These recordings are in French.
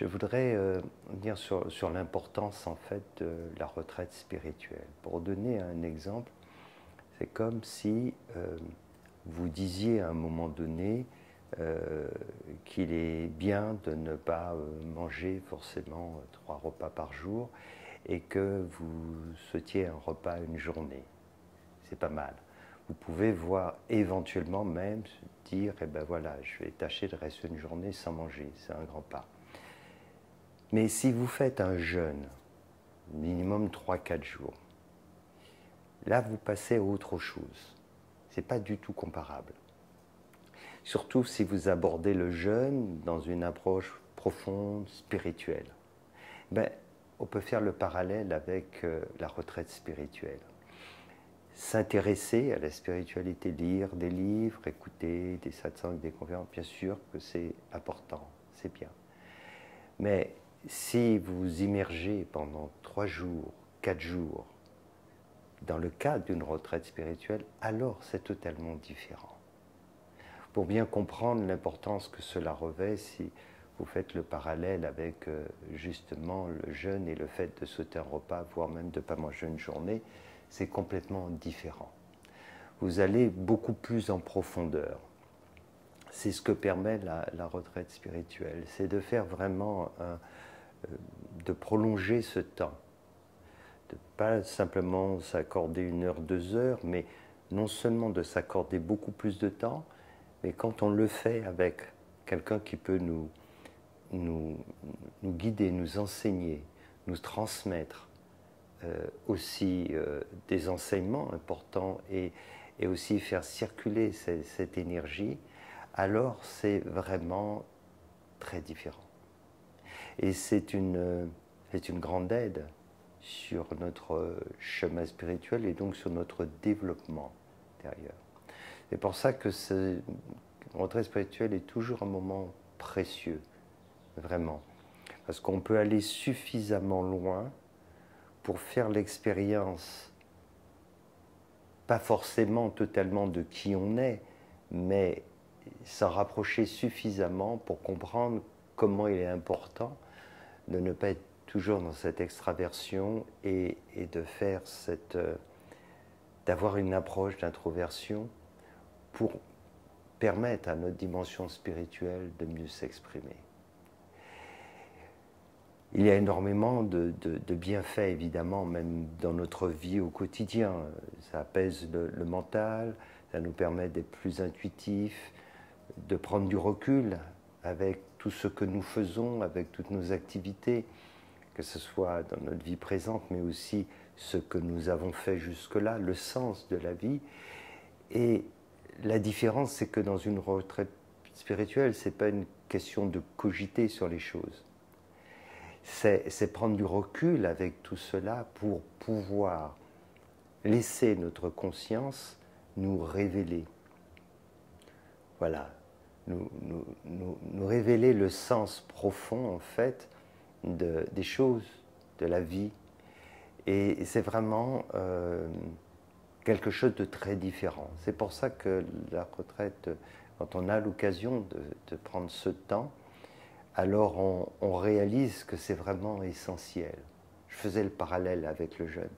Je voudrais dire sur l'importance en fait de la retraite spirituelle. Pour donner un exemple, c'est comme si vous disiez à un moment donné qu'il est bien de ne pas manger forcément 3 repas par jour et que vous sautiez un repas une journée. C'est pas mal. Vous pouvez voir éventuellement même dire, eh ben voilà, je vais tâcher de rester une journée sans manger, c'est un grand pas. Mais si vous faites un jeûne, minimum 3-4 jours, là vous passez à autre chose. Ce n'est pas du tout comparable. Surtout si vous abordez le jeûne dans une approche profonde, spirituelle. Ben, on peut faire le parallèle avec la retraite spirituelle. S'intéresser à la spiritualité, lire des livres, écouter des satsangs, des conférences, bien sûr que c'est important, c'est bien. Mais si vous immergez pendant 3 jours, 4 jours, dans le cadre d'une retraite spirituelle, alors c'est totalement différent. Pour bien comprendre l'importance que cela revêt, si vous faites le parallèle avec justement le jeûne et le fait de sauter un repas, voire même de ne pas manger une journée, c'est complètement différent. Vous allez beaucoup plus en profondeur. C'est ce que permet la retraite spirituelle, c'est de faire vraiment de prolonger ce temps, de pas simplement s'accorder 1 heure, 2 heures, mais non seulement de s'accorder beaucoup plus de temps, mais quand on le fait avec quelqu'un qui peut nous guider, nous enseigner, nous transmettre aussi des enseignements importants et aussi faire circuler cette énergie, alors c'est vraiment très différent. Et c'est une grande aide sur notre chemin spirituel et donc sur notre développement intérieur. C'est pour ça que cette retraite spirituelle est toujours un moment précieux, vraiment. Parce qu'on peut aller suffisamment loin pour faire l'expérience, pas forcément totalement de qui on est, mais s'en rapprocher suffisamment pour comprendre comment il est important de ne pas être toujours dans cette extraversion et de faire d'avoir une approche d'introversion pour permettre à notre dimension spirituelle de mieux s'exprimer. Il y a énormément de bienfaits, évidemment, même dans notre vie au quotidien. Ça apaise le mental, ça nous permet d'être plus intuitifs, de prendre du recul avec tout ce que nous faisons, avec toutes nos activités, que ce soit dans notre vie présente, mais aussi ce que nous avons fait jusque-là, le sens de la vie. Et la différence, c'est que dans une retraite spirituelle, ce n'est pas une question de cogiter sur les choses. C'est prendre du recul avec tout cela pour pouvoir laisser notre conscience nous révéler. Voilà, nous révéler le sens profond, en fait, des choses, de la vie. Et c'est vraiment quelque chose de très différent. C'est pour ça que la retraite, quand on a l'occasion de prendre ce temps, alors on réalise que c'est vraiment essentiel. Je faisais le parallèle avec le jeûne.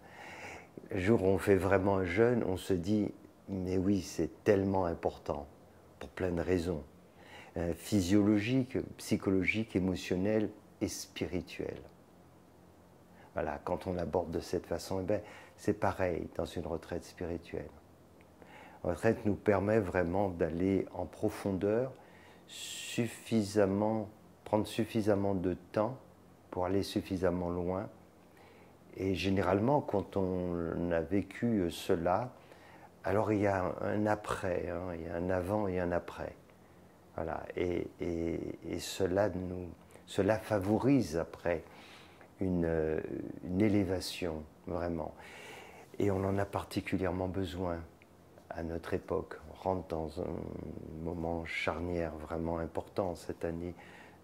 Le jour où on fait vraiment un jeûne, on se dit, mais oui, c'est tellement important, pour plein de raisons, physiologiques, psychologiques, émotionnelles et spirituelles. Voilà, quand on l'aborde de cette façon, eh bien, c'est pareil dans une retraite spirituelle. La retraite nous permet vraiment d'aller en profondeur, prendre suffisamment de temps pour aller suffisamment loin. Et généralement, quand on a vécu cela, alors il y a un après, hein, il y a un avant et un après. Voilà, et cela favorise après une élévation, vraiment. Et on en a particulièrement besoin à notre époque. On rentre dans un moment charnière vraiment important. Cette année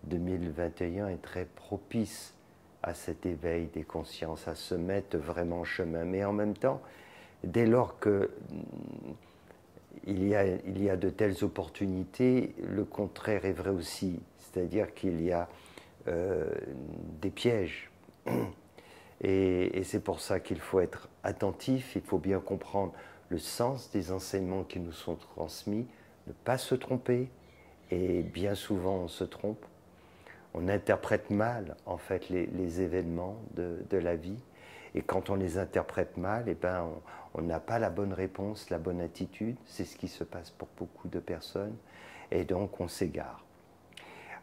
2021 est très propice à cet éveil des consciences, à se mettre vraiment en chemin. Mais en même temps, dès lors qu'il y a de telles opportunités, le contraire est vrai aussi. C'est-à-dire qu'il y a des pièges. Et c'est pour ça qu'il faut être attentif, il faut bien comprendre le sens des enseignements qui nous sont transmis, ne pas se tromper, et bien souvent on se trompe. On interprète mal en fait les événements de la vie, et quand on les interprète mal, eh ben, on n'a pas la bonne réponse, la bonne attitude, c'est ce qui se passe pour beaucoup de personnes, et donc on s'égare.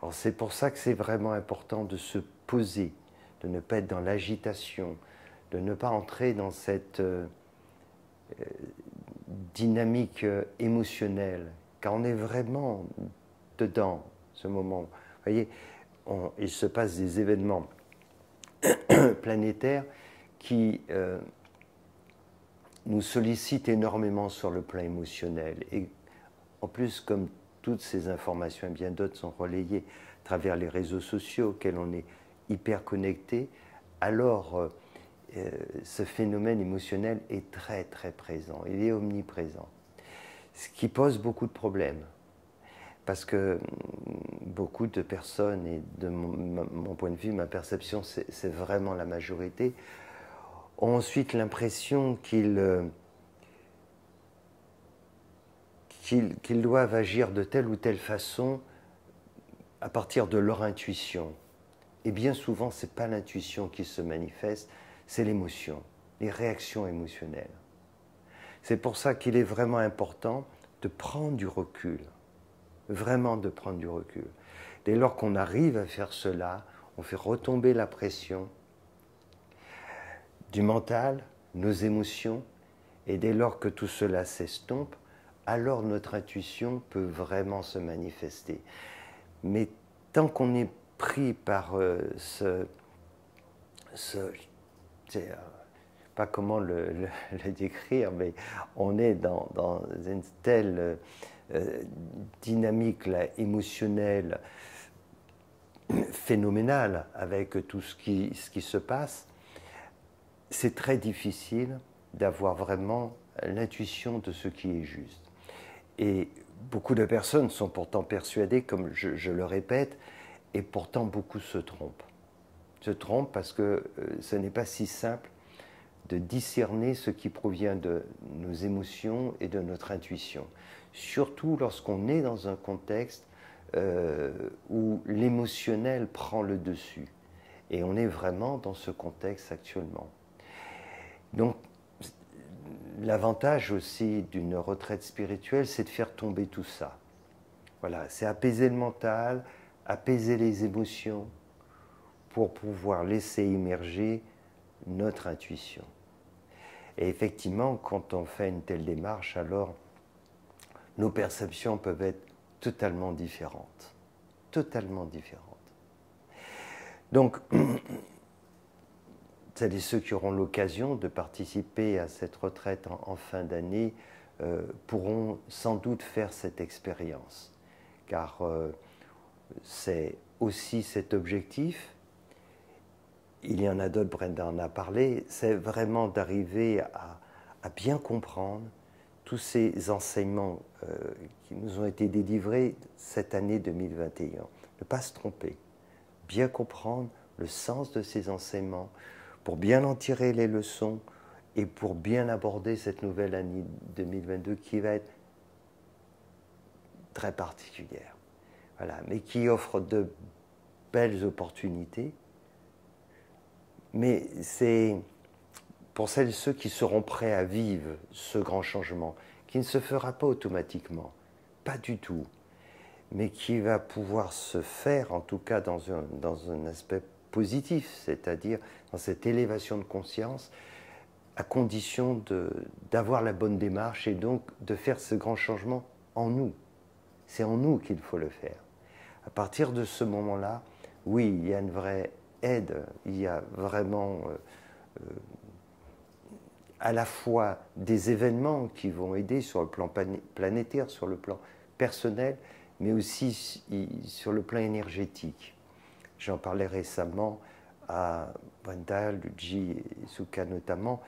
Alors c'est pour ça que c'est vraiment important de se poser, de ne pas être dans l'agitation, de ne pas entrer dans cette dynamique émotionnelle, car on est vraiment dedans, ce moment. Vous voyez, il se passe des événements planétaires qui nous sollicitent énormément sur le plan émotionnel. Et en plus, comme toutes ces informations et bien d'autres sont relayées à travers les réseaux sociaux auxquels on est hyper connecté, alors ce phénomène émotionnel est très très présent, il est omniprésent. Ce qui pose beaucoup de problèmes, parce que beaucoup de personnes, et de mon point de vue, ma perception, c'est vraiment la majorité, ont ensuite l'impression qu'ils doivent agir de telle ou telle façon à partir de leur intuition. Et bien souvent, ce n'est pas l'intuition qui se manifeste, c'est l'émotion, les réactions émotionnelles. C'est pour ça qu'il est vraiment important de prendre du recul, vraiment de prendre du recul. Dès lors qu'on arrive à faire cela, on fait retomber la pression du mental, nos émotions, et dès lors que tout cela s'estompe, alors notre intuition peut vraiment se manifester. Mais tant qu'on est pris par je ne sais pas comment le décrire, mais on est dans une telle dynamique là, émotionnelle phénoménale avec tout ce qui se passe, c'est très difficile d'avoir vraiment l'intuition de ce qui est juste. Et beaucoup de personnes sont pourtant persuadées, comme je le répète, et pourtant beaucoup se trompent. Se trompent parce que ce n'est pas si simple de discerner ce qui provient de nos émotions et de notre intuition. Surtout lorsqu'on est dans un contexte où l'émotionnel prend le dessus. Et on est vraiment dans ce contexte actuellement. Donc, l'avantage aussi d'une retraite spirituelle, c'est de faire tomber tout ça. Voilà, c'est apaiser le mental, apaiser les émotions pour pouvoir laisser émerger notre intuition. Et effectivement, quand on fait une telle démarche, alors nos perceptions peuvent être totalement différentes. Totalement différentes. Donc, celles et ceux qui auront l'occasion de participer à cette retraite en fin d'année pourront sans doute faire cette expérience, car c'est aussi cet objectif. Il y en a d'autres, Brenda en a parlé, c'est vraiment d'arriver à bien comprendre tous ces enseignements qui nous ont été délivrés cette année 2021. Ne pas se tromper, bien comprendre le sens de ces enseignements, pour bien en tirer les leçons et pour bien aborder cette nouvelle année 2022 qui va être très particulière. Voilà, mais qui offre de belles opportunités. Mais c'est pour celles et ceux qui seront prêts à vivre ce grand changement, qui ne se fera pas automatiquement, pas du tout, mais qui va pouvoir se faire, en tout cas dans un aspect positif, c'est-à-dire dans cette élévation de conscience, à condition d'avoir la bonne démarche et donc de faire ce grand changement en nous. C'est en nous qu'il faut le faire. À partir de ce moment-là, oui, il y a une vraie aide, il y a vraiment à la fois des événements qui vont aider sur le plan planétaire, sur le plan personnel, mais aussi sur le plan énergétique. J'en parlais récemment à Brenda, Luigi et Suka notamment,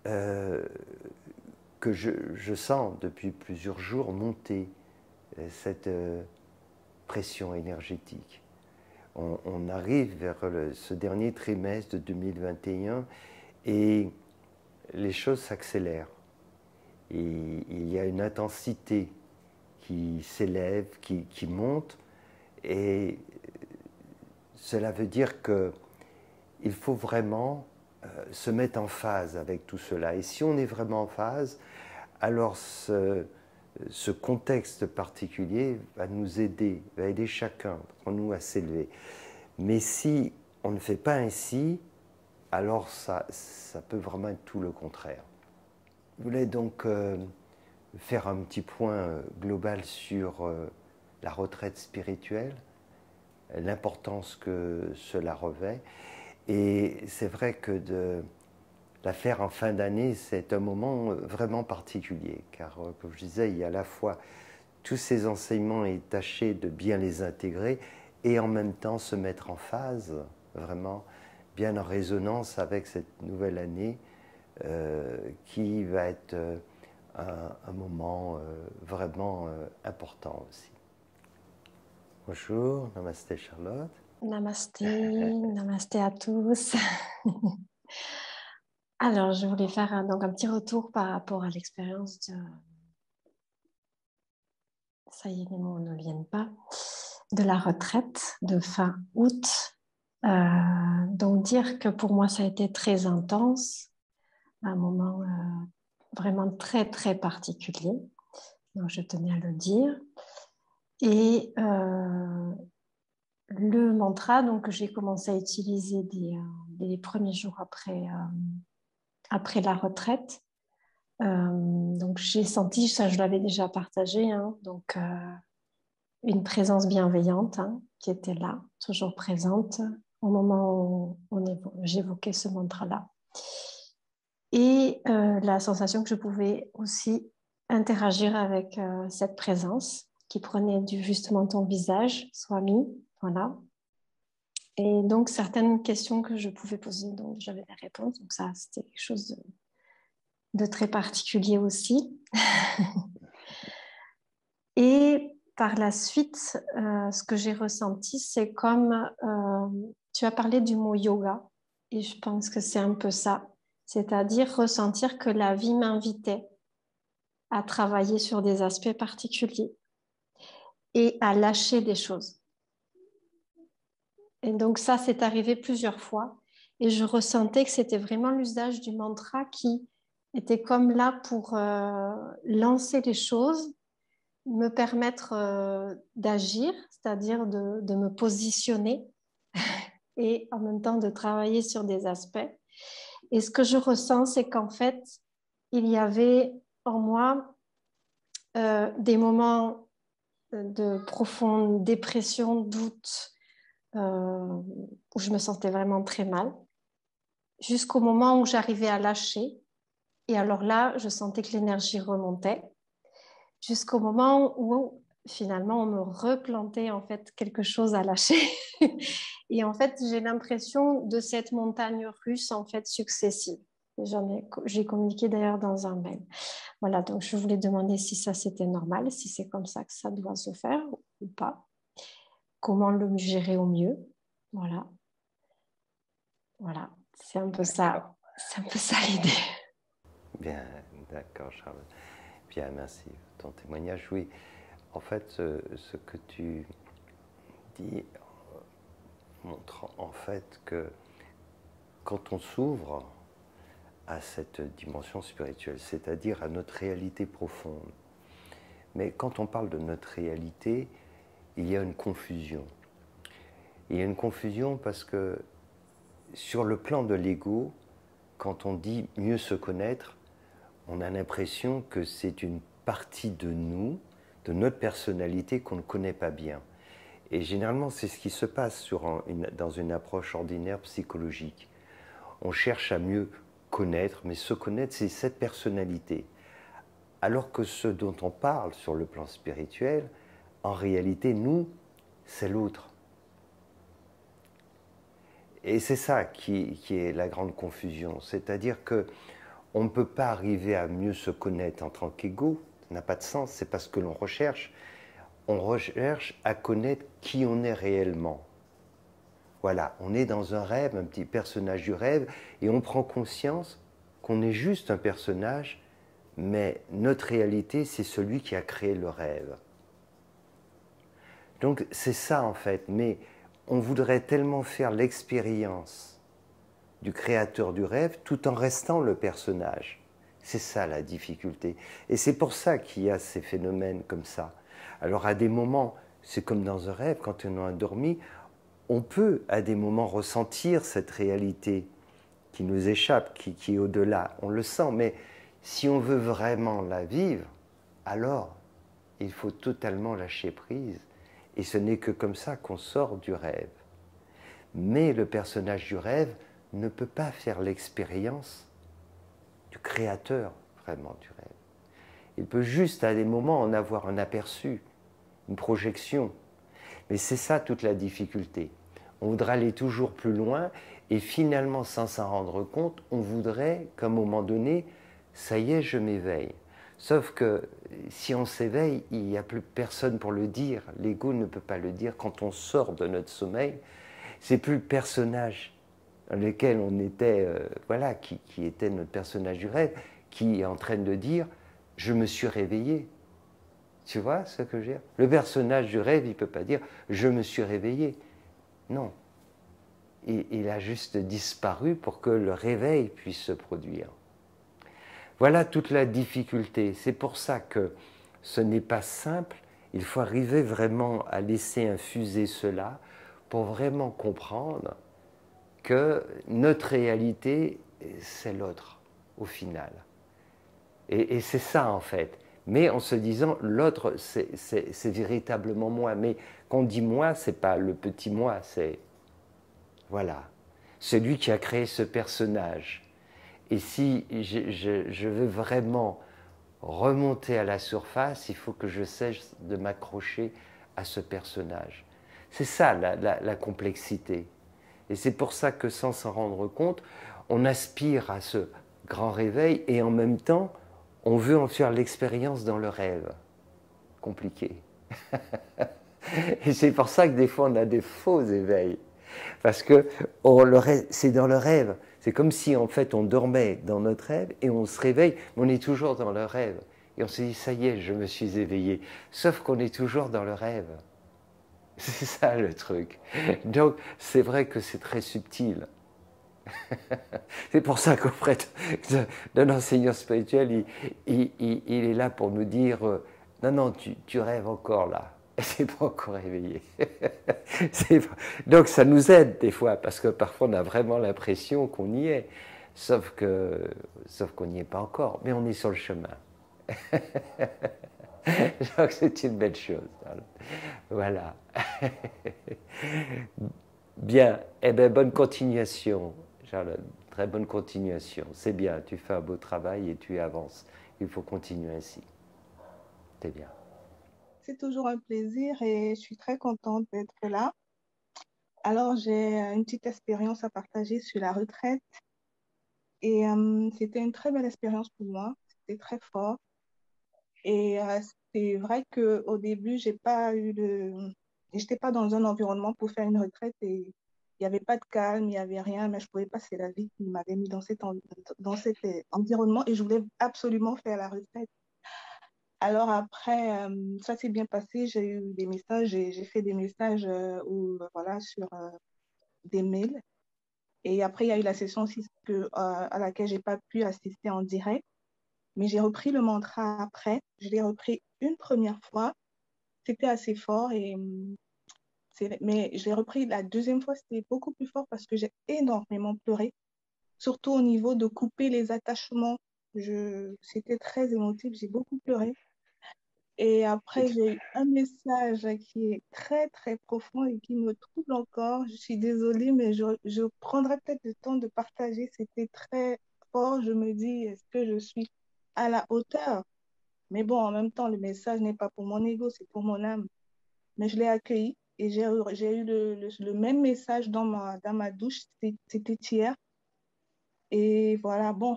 que je sens depuis plusieurs jours monter cette pression énergétique. on arrive vers ce dernier trimestre de 2021 et les choses s'accélèrent. Et il y a une intensité qui s'élève, qui monte, et cela veut dire qu'il faut vraiment se mettre en phase avec tout cela. Et si on est vraiment en phase, alors ce contexte particulier va nous aider, va aider chacun, pour nous à s'élever. Mais si on ne fait pas ainsi, alors ça peut vraiment être tout le contraire. Je voulais donc faire un petit point global sur la retraite spirituelle, l'importance que cela revêt. Et c'est vrai que de la faire en fin d'année, c'est un moment vraiment particulier, car comme je disais, il y a à la fois tous ces enseignements et tâcher de bien les intégrer et en même temps se mettre en phase, vraiment bien en résonance avec cette nouvelle année qui va être un moment vraiment important aussi. Bonjour, namasté Charlotte. Namasté, namasté à tous. Alors, je voulais faire donc un petit retour par rapport à l'expérience de... Ça y est, les mots ne viennent pas. De la retraite de fin août. Donc, dire que pour moi, ça a été très intense, un moment vraiment très, très particulier. Donc, je tenais à le dire. Et le mantra donc, que j'ai commencé à utiliser dès les premiers jours après la retraite. Donc j'ai senti, ça je l'avais déjà partagé, hein, donc une présence bienveillante qui était là, toujours présente au moment où j'évoquais ce mantra-là. Et la sensation que je pouvais aussi interagir avec cette présence qui prenait justement ton visage, Swami, voilà. Et donc certaines questions que je pouvais poser, donc j'avais les réponses, donc ça c'était quelque chose de très particulier aussi. Et par la suite, ce que j'ai ressenti, c'est comme tu as parlé du mot yoga, et je pense que c'est un peu ça, c'est-à-dire ressentir que la vie m'invitait à travailler sur des aspects particuliers et à lâcher des choses. Et donc ça, c'est arrivé plusieurs fois, et je ressentais que c'était vraiment l'usage du mantra qui était comme là pour lancer les choses, me permettre d'agir, c'est-à-dire de me positionner et en même temps de travailler sur des aspects. Et ce que je ressens, c'est qu'en fait, il y avait en moi des moments de profonde dépression, doute, où je me sentais vraiment très mal, jusqu'au moment où j'arrivais à lâcher. Et alors là, je sentais que l'énergie remontait, jusqu'au moment où finalement on me replantait en fait quelque chose à lâcher. Et en fait, j'ai l'impression de cette montagne russe en fait successive. J'ai communiqué d'ailleurs dans un mail. Voilà, donc je voulais demander si ça c'était normal, si c'est comme ça que ça doit se faire ou pas. Comment le gérer au mieux. Voilà. Voilà, c'est un peu ça. C'est un peu ça l'idée. Bien, d'accord, Charlotte. Bien, merci pour ton témoignage. Oui, en fait, ce que tu dis montre en fait que quand on s'ouvre à cette dimension spirituelle, c'est-à-dire à notre réalité profonde, mais quand on parle de notre réalité, il y a une confusion. Il y a une confusion parce que sur le plan de l'ego, quand on dit mieux se connaître, on a l'impression que c'est une partie de nous, de notre personnalité qu'on ne connaît pas bien. Et généralement, c'est ce qui se passe dans une approche ordinaire psychologique. On cherche à mieux connaître, mais se connaître, c'est cette personnalité. Alors que ce dont on parle sur le plan spirituel, en réalité, nous, c'est l'autre. Et c'est ça qui est la grande confusion. C'est-à-dire qu'on ne peut pas arriver à mieux se connaître en tant qu'ego, ça n'a pas de sens, c'est pas ce que l'on recherche. On recherche à connaître qui on est réellement. Voilà, on est dans un rêve, un petit personnage du rêve, et on prend conscience qu'on est juste un personnage, mais notre réalité, c'est celui qui a créé le rêve. Donc c'est ça en fait, mais on voudrait tellement faire l'expérience du créateur du rêve tout en restant le personnage. C'est ça la difficulté. Et c'est pour ça qu'il y a ces phénomènes comme ça. Alors à des moments, c'est comme dans un rêve, quand on a endormi, on peut à des moments ressentir cette réalité qui nous échappe, qui est au-delà. On le sent, mais si on veut vraiment la vivre, alors il faut totalement lâcher prise. Et ce n'est que comme ça qu'on sort du rêve. Mais le personnage du rêve ne peut pas faire l'expérience du créateur vraiment du rêve. Il peut juste à des moments en avoir un aperçu, une projection. Mais c'est ça toute la difficulté. On voudrait aller toujours plus loin et finalement, sans s'en rendre compte, on voudrait qu'à un moment donné, ça y est, je m'éveille. Sauf que si on s'éveille, il n'y a plus personne pour le dire. L'ego ne peut pas le dire. Quand on sort de notre sommeil, c'est plus le personnage dans lequel on était, voilà, qui était notre personnage du rêve, qui est en train de dire « je me suis réveillé ». Tu vois ce que je veux dire? Le personnage du rêve, il ne peut pas dire « je me suis réveillé ». Non. Il a juste disparu pour que le réveil puisse se produire. Voilà toute la difficulté. C'est pour ça que ce n'est pas simple. Il faut arriver vraiment à laisser infuser cela pour vraiment comprendre que notre réalité, c'est l'autre, au final. Et c'est ça, en fait. Mais en se disant, l'autre, c'est véritablement moi. Mais quand on dit moi, c'est pas le petit moi, c'est, voilà, celui qui a créé ce personnage. Et si je veux vraiment remonter à la surface, il faut que je cesse de m'accrocher à ce personnage. C'est ça la complexité. Et c'est pour ça que sans s'en rendre compte, on aspire à ce grand réveil et en même temps, on veut en faire l'expérience dans le rêve. Compliqué. Et c'est pour ça que des fois, on a des faux éveils. Parce que c'est dans le rêve. C'est comme si en fait on dormait dans notre rêve et on se réveille, mais on est toujours dans le rêve. Et on se dit, ça y est, je me suis éveillé. Sauf qu'on est toujours dans le rêve. C'est ça le truc. Donc c'est vrai que c'est très subtil. C'est pour ça qu'auprès d'un enseignant spirituel, il est là pour nous dire, non, non, tu rêves encore là. C'est pas encore réveillé. Donc ça nous aide des fois, parce que parfois on a vraiment l'impression qu'on y est, sauf qu'on n'y est pas encore, mais on est sur le chemin. Donc c'est une belle chose. Voilà. Bien, eh bien bonne continuation, Charlotte, très bonne continuation. C'est bien, tu fais un beau travail et tu avances. Il faut continuer ainsi. C'est bien. C'est toujours un plaisir et je suis très contente d'être là. Alors, j'ai une petite expérience à partager sur la retraite et c'était une très belle expérience pour moi. C'était très fort et c'est vrai qu'au début, j'étais pas dans un environnement pour faire une retraite et il n'y avait pas de calme, il n'y avait rien, mais je pouvais pas, c'est la vie qui m'avait mis dans cet environnement et je voulais absolument faire la retraite. Alors après, ça s'est bien passé. J'ai eu des messages, j'ai fait des messages voilà, sur des mails. Et après, il y a eu la session aussi à laquelle j'ai pas pu assister en direct. Mais j'ai repris le mantra après. Je l'ai repris une première fois. C'était assez fort. Mais je l'ai repris la deuxième fois. C'était beaucoup plus fort parce que j'ai énormément pleuré. Surtout au niveau de couper les attachements. C'était très émotif. J'ai beaucoup pleuré. Et après, j'ai eu un message qui est très, très profond et qui me trouble encore. Je suis désolée, mais je prendrai peut-être le temps de partager. C'était très fort. Je me dis, est-ce que je suis à la hauteur? Mais bon, en même temps, le message n'est pas pour mon ego, c'est pour mon âme. Mais je l'ai accueilli et j'ai eu le même message dans ma douche. C'était hier. Et voilà, bon,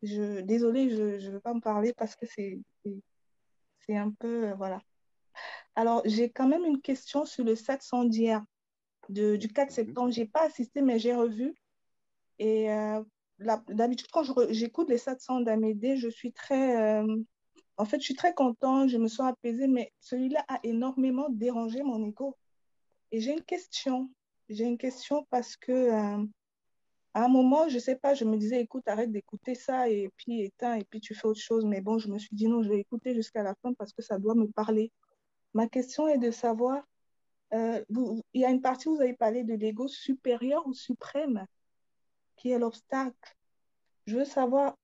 désolée, je ne veux pas me parler parce que c'est un peu, voilà. Alors, j'ai quand même une question sur le 700 d'hier. du 4 septembre. Je n'ai pas assisté, mais j'ai revu. Et d'habitude, quand j'écoute les satsang d'Amédée, je suis très... en fait, je suis très contente, je me sens apaisée, mais celui-là a énormément dérangé mon ego. Et j'ai une question. J'ai une question parce que à un moment, je ne sais pas, je me disais, écoute, arrête d'écouter ça et puis éteins et puis tu fais autre chose. Mais bon, je me suis dit, non, je vais écouter jusqu'à la fin parce que ça doit me parler. Ma question est de savoir, il y a une partie où vous avez parlé de l'ego supérieur ou suprême, qui est l'obstacle. Je veux savoir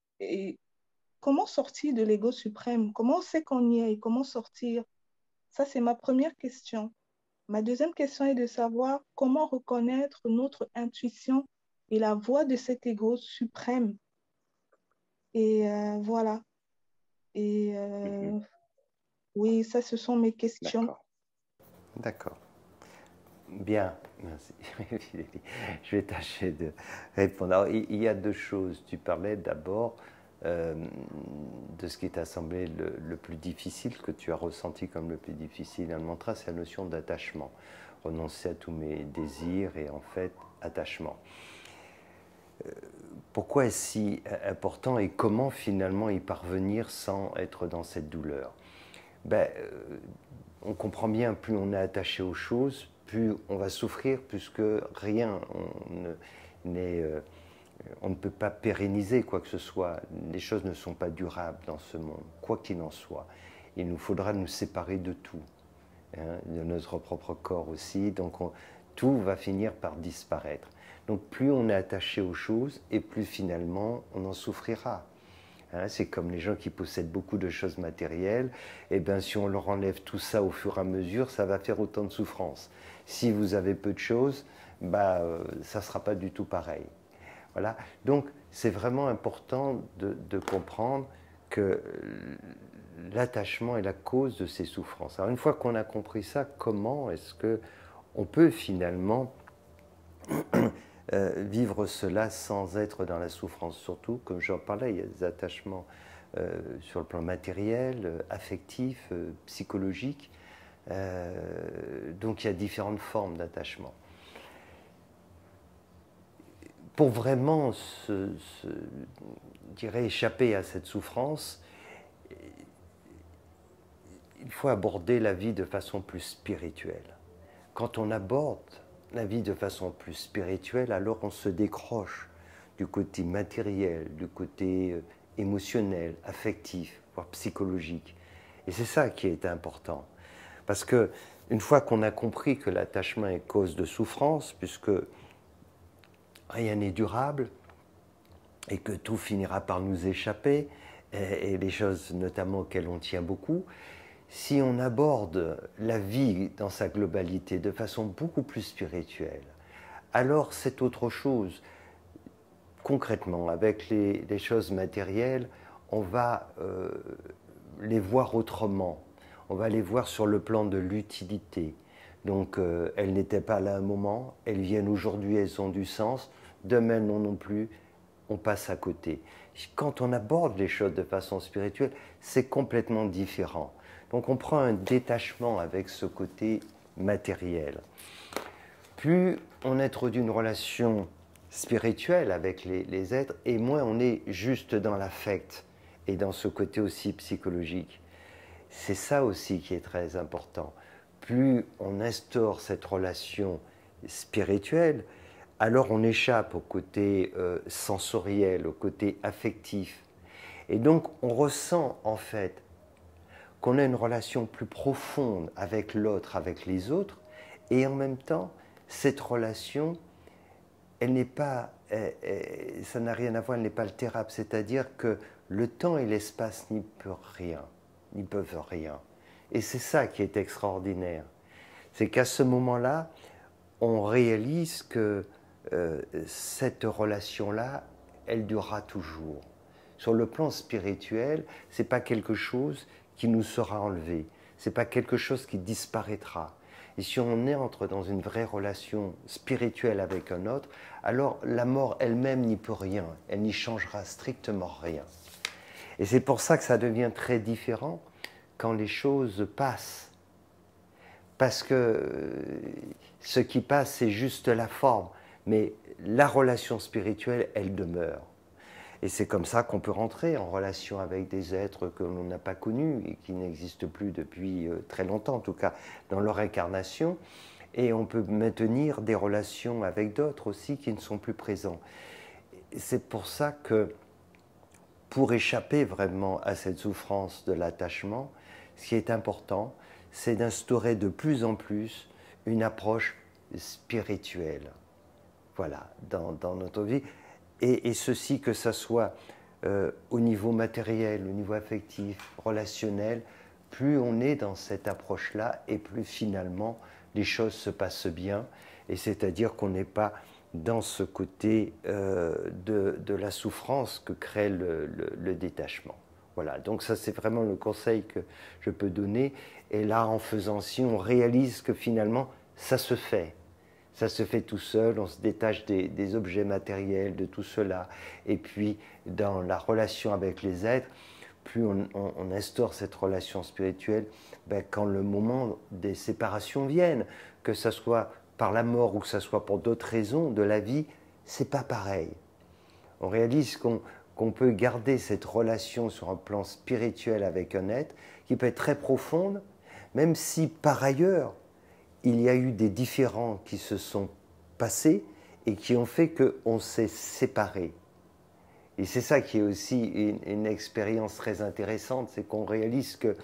comment sortir de l'ego suprême, comment on sait qu'on y est et comment sortir. Ça, c'est ma première question. Ma deuxième question est de savoir comment reconnaître notre intuition et la voix de cet ego suprême. Et voilà. Et oui, ça, ce sont mes questions. D'accord. D'accord. Bien, merci. Je vais tâcher de répondre. Alors, il y a deux choses. Tu parlais d'abord de ce qui t'a semblé le plus difficile, que tu as ressenti comme le plus difficile dans le mantra, c'est la notion d'attachement. Renoncer à tous mes désirs et en fait, attachement. Pourquoi est-ce si important et comment finalement y parvenir sans être dans cette douleur? On comprend bien, plus on est attaché aux choses, plus on va souffrir, puisque rien on ne peut pas pérenniser quoi que ce soit. Les choses ne sont pas durables dans ce monde, quoi qu'il en soit. Il nous faudra nous séparer de tout, hein, de notre propre corps aussi. Donc tout va finir par disparaître. Donc plus on est attaché aux choses, et plus finalement on en souffrira. Hein, c'est comme les gens qui possèdent beaucoup de choses matérielles. Eh bien, si on leur enlève tout ça au fur et à mesure, ça va faire autant de souffrance. Si vous avez peu de choses, ça ne sera pas du tout pareil. Voilà. Donc, c'est vraiment important de comprendre que l'attachement est la cause de ces souffrances. Alors, une fois qu'on a compris ça, comment est-ce qu'on peut finalement vivre cela sans être dans la souffrance? Surtout, comme j'en parlais, il y a des attachements sur le plan matériel, affectif, psychologique. Donc il y a différentes formes d'attachement. Pour vraiment échapper à cette souffrance, il faut aborder la vie de façon plus spirituelle. Quand on aborde la vie de façon plus spirituelle, alors on se décroche du côté matériel, du côté émotionnel, affectif, voire psychologique. Et c'est ça qui est important. Parce que une fois qu'on a compris que l'attachement est cause de souffrance, puisque rien n'est durable et que tout finira par nous échapper, et les choses notamment auxquelles on tient beaucoup, si on aborde la vie dans sa globalité de façon beaucoup plus spirituelle, alors c'est autre chose. Concrètement, avec les choses matérielles, on va les voir autrement. On va les voir sur le plan de l'utilité. Donc, elles n'étaient pas là à un moment, elles viennent aujourd'hui, elles ont du sens. Demain, non plus, on passe à côté. Quand on aborde les choses de façon spirituelle, c'est complètement différent. Donc on prend un détachement avec ce côté matériel. Plus on est d'une relation spirituelle avec les êtres, et moins on est juste dans l'affect et dans ce côté aussi psychologique. C'est ça aussi qui est très important. Plus on instaure cette relation spirituelle, alors on échappe au côté sensoriel, au côté affectif. Et donc on ressent en fait qu'on a une relation plus profonde avec l'autre, avec les autres, et en même temps, cette relation, elle n'est pas, ça n'a rien à voir, elle n'est pas altérable, c'est-à-dire que le temps et l'espace n'y peuvent rien. Et c'est ça qui est extraordinaire. C'est qu'à ce moment-là, on réalise que cette relation-là, elle durera toujours. Sur le plan spirituel, ce n'est pas quelque chose qui nous sera enlevé. Ce n'est pas quelque chose qui disparaîtra. Et si on entre dans une vraie relation spirituelle avec un autre, alors la mort elle-même n'y peut rien. Elle n'y changera strictement rien. Et c'est pour ça que ça devient très différent quand les choses passent. parce que ce qui passe, c'est juste la forme, mais la relation spirituelle, elle demeure. Et c'est comme ça qu'on peut rentrer en relation avec des êtres que l'on n'a pas connus et qui n'existent plus depuis très longtemps, en tout cas dans leur incarnation. Et on peut maintenir des relations avec d'autres aussi qui ne sont plus présents. C'est pour ça que pour échapper vraiment à cette souffrance de l'attachement, ce qui est important, c'est d'instaurer de plus en plus une approche spirituelle, voilà, dans notre vie. Et ceci, que ce soit au niveau matériel, au niveau affectif, relationnel, plus on est dans cette approche-là et plus finalement les choses se passent bien. Et c'est-à-dire qu'on n'est pas dans ce côté de la souffrance que crée le détachement. Voilà, donc ça c'est vraiment le conseil que je peux donner. Et là, en faisant ci, on réalise que finalement, ça se fait. Ça se fait tout seul, on se détache des objets matériels, de tout cela. Et puis, dans la relation avec les êtres, plus on instaure cette relation spirituelle, ben, quand le moment des séparations viennent, que ce soit par la mort ou que ce soit pour d'autres raisons de la vie, c'est pas pareil. On réalise qu'on peut garder cette relation sur un plan spirituel avec un être qui peut être très profonde, même si par ailleurs, il y a eu des différends qui se sont passés et qui ont fait qu'on s'est séparés. Et c'est ça qui est aussi une expérience très intéressante, c'est qu'on réalise que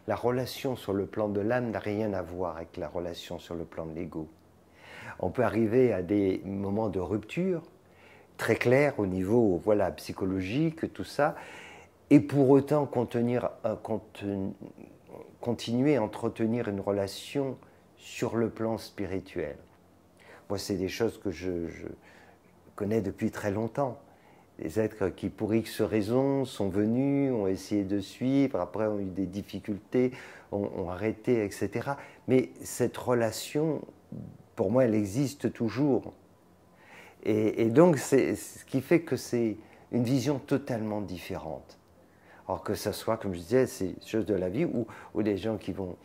la relation sur le plan de l'âme n'a rien à voir avec la relation sur le plan de l'ego. On peut arriver à des moments de rupture très clairs au niveau voilà, psychologique, tout ça, et pour autant continuer à entretenir une relation sur le plan spirituel. Moi, c'est des choses que je connais depuis très longtemps. Des êtres qui, pour X raisons, sont venus, ont essayé de suivre, après ont eu des difficultés, ont arrêté, etc. Mais cette relation, pour moi, elle existe toujours. Et donc, c'est ce qui fait que c'est une vision totalement différente. Alors que ça soit, comme je disais, ces choses de la vie, ou des gens qui vont,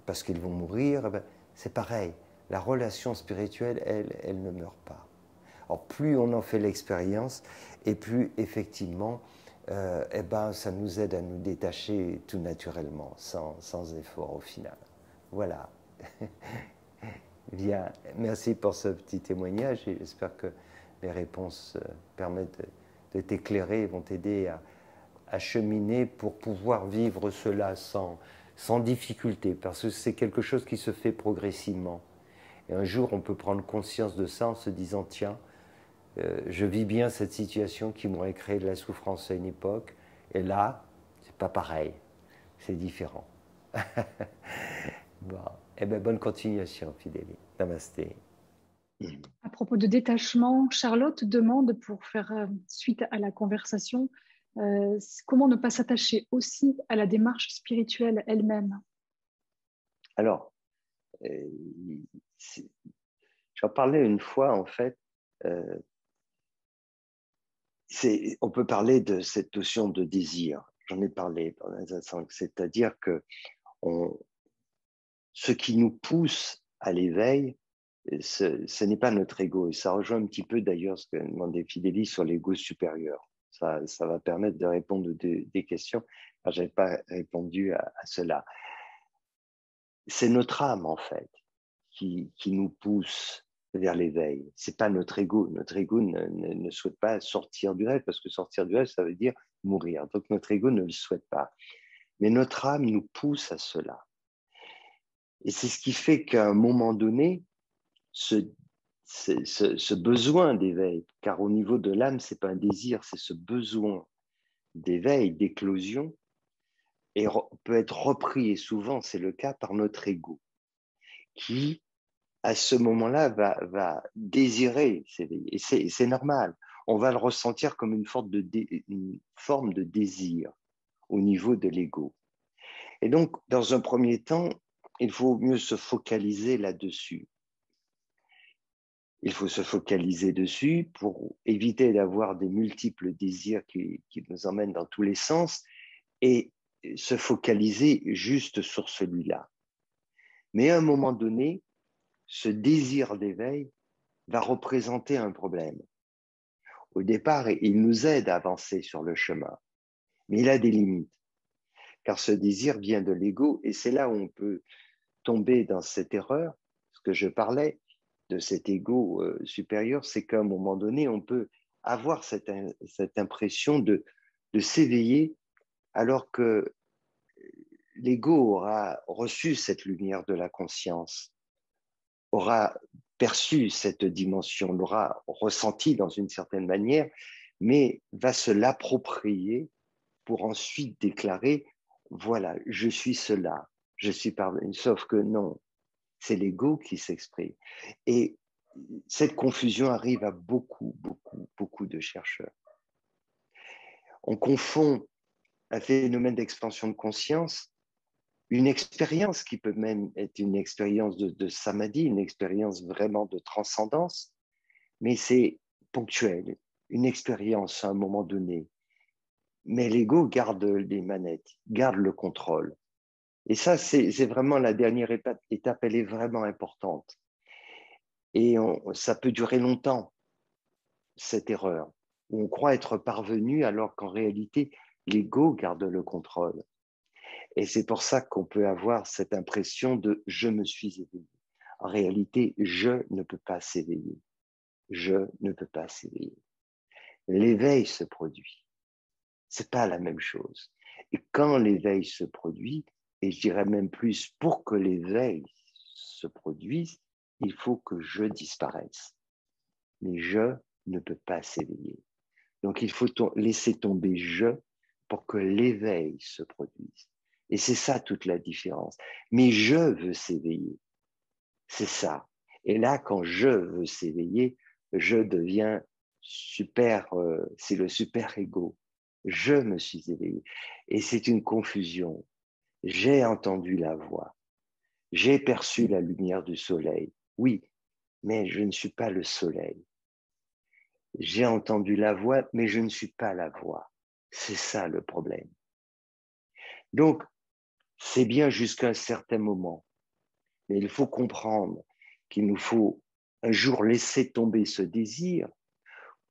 parce qu'ils vont mourir, ben, c'est pareil. La relation spirituelle, elle ne meurt pas. Alors, plus on en fait l'expérience, et plus, effectivement, eh ben, ça nous aide à nous détacher tout naturellement, sans effort au final. Voilà. Bien, merci pour ce petit témoignage, et j'espère que les réponses permettent de t'éclairer et vont t'aider à cheminer pour pouvoir vivre cela sans difficulté, parce que c'est quelque chose qui se fait progressivement. Et un jour, on peut prendre conscience de ça en se disant, tiens, je vis bien cette situation qui m'aurait créé de la souffrance à une époque, et là, c'est pas pareil, c'est différent. Bon. Eh bien, bonne continuation, Fidélie. Namasté. À propos de détachement, Charlotte demande, pour faire suite à la conversation, comment ne pas s'attacher aussi à la démarche spirituelle elle-même. Alors, j'en parlais une fois, en fait, on peut parler de cette notion de désir. J'en ai parlé dans les instants, c'est-à-dire que ce qui nous pousse à l'éveil, ce n'est pas notre ego. Et ça rejoint un petit peu d'ailleurs ce que demandait Fidélie sur l'ego supérieur. Ça va permettre de répondre des questions. Je n'avais pas répondu à cela. C'est notre âme, en fait, qui nous pousse vers l'éveil. Ce n'est pas notre ego. Notre ego ne souhaite pas sortir du rêve, parce que sortir du rêve, ça veut dire mourir. Donc notre ego ne le souhaite pas. Mais notre âme nous pousse à cela. Et c'est ce qui fait qu'à un moment donné, ce besoin d'éveil, car au niveau de l'âme, ce n'est pas un désir, c'est ce besoin d'éveil, d'éclosion, et peut être repris, et souvent c'est le cas, par notre ego, qui, à ce moment-là, va désirer s'éveiller. Et c'est normal. On va le ressentir comme une forme de désir au niveau de l'ego. Et donc, dans un premier temps, il faut mieux se focaliser là-dessus. Il faut se focaliser dessus pour éviter d'avoir des multiples désirs qui nous emmènent dans tous les sens et se focaliser juste sur celui-là. Mais à un moment donné, ce désir d'éveil va représenter un problème. Au départ, il nous aide à avancer sur le chemin, mais il a des limites, car ce désir vient de l'ego, et c'est là où on peut tomber dans cette erreur. Ce que je parlais de cet ego supérieur, c'est qu'à un moment donné, on peut avoir cette impression de s'éveiller, alors que l'ego aura reçu cette lumière de la conscience, aura perçu cette dimension, l'aura ressenti dans une certaine manière, mais va se l'approprier pour ensuite déclarer « voilà, je suis cela, je suis parvenu ». Sauf que non, c'est l'ego qui s'exprime. Et cette confusion arrive à beaucoup de chercheurs. On confond un phénomène d'expansion de conscience, une expérience qui peut même être une expérience de samadhi, une expérience vraiment de transcendance, mais c'est ponctuel, une expérience à un moment donné. Mais l'ego garde les manettes, garde le contrôle. Et ça, c'est vraiment la dernière étape, elle est vraiment importante. Et ça peut durer longtemps, cette erreur, où on croit être parvenu alors qu'en réalité, l'ego garde le contrôle. Et c'est pour ça qu'on peut avoir cette impression de « je me suis éveillé ». En réalité, je ne peux pas s'éveiller. Je ne peux pas s'éveiller. L'éveil se produit. C'est pas la même chose. Et quand l'éveil se produit, et je dirais même plus, pour que l'éveil se produise, il faut que je disparaisse. Mais je ne peux pas s'éveiller. Donc il faut laisser tomber je pour que l'éveil se produise. Et c'est ça toute la différence. Mais je veux s'éveiller. C'est ça. Et là, quand je veux s'éveiller, je deviens super, c'est le super-ego. Je me suis éveillé. Et c'est une confusion. J'ai entendu la voix. J'ai perçu la lumière du soleil. Oui, mais je ne suis pas le soleil. J'ai entendu la voix, mais je ne suis pas la voix. C'est ça le problème. Donc, c'est bien jusqu'à un certain moment. Mais il faut comprendre qu'il nous faut un jour laisser tomber ce désir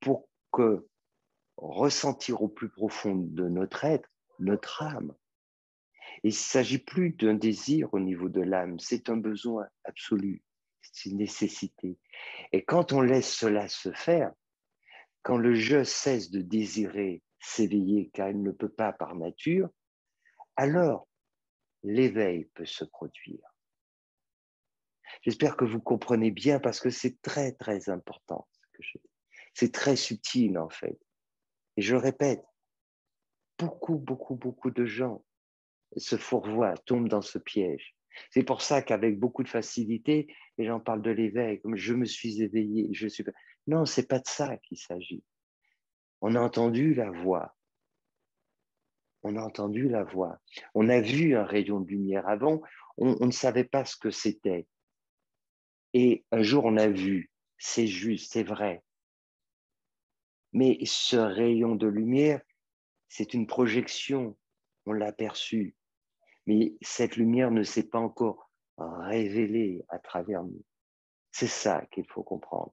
pour que ressentir au plus profond de notre être, notre âme. Et il ne s'agit plus d'un désir au niveau de l'âme, c'est un besoin absolu, c'est une nécessité. Et quand on laisse cela se faire, quand le je cesse de désirer s'éveiller car il ne peut pas par nature, alors l'éveil peut se produire. J'espère que vous comprenez bien parce que c'est très, très important ce que je dis. C'est très subtil en fait. Et je répète, beaucoup de gens se fourvoient, tombent dans ce piège. C'est pour ça qu'avec beaucoup de facilité, les gens parlent de l'éveil, comme je me suis éveillé, je suis... Non, ce n'est pas de ça qu'il s'agit. On a entendu la voix. On a entendu la voix. On a vu un rayon de lumière. Avant, on ne savait pas ce que c'était. Et un jour, on a vu. C'est juste, c'est vrai. Mais ce rayon de lumière, c'est une projection. On l'a perçu. Mais cette lumière ne s'est pas encore révélée à travers nous. C'est ça qu'il faut comprendre.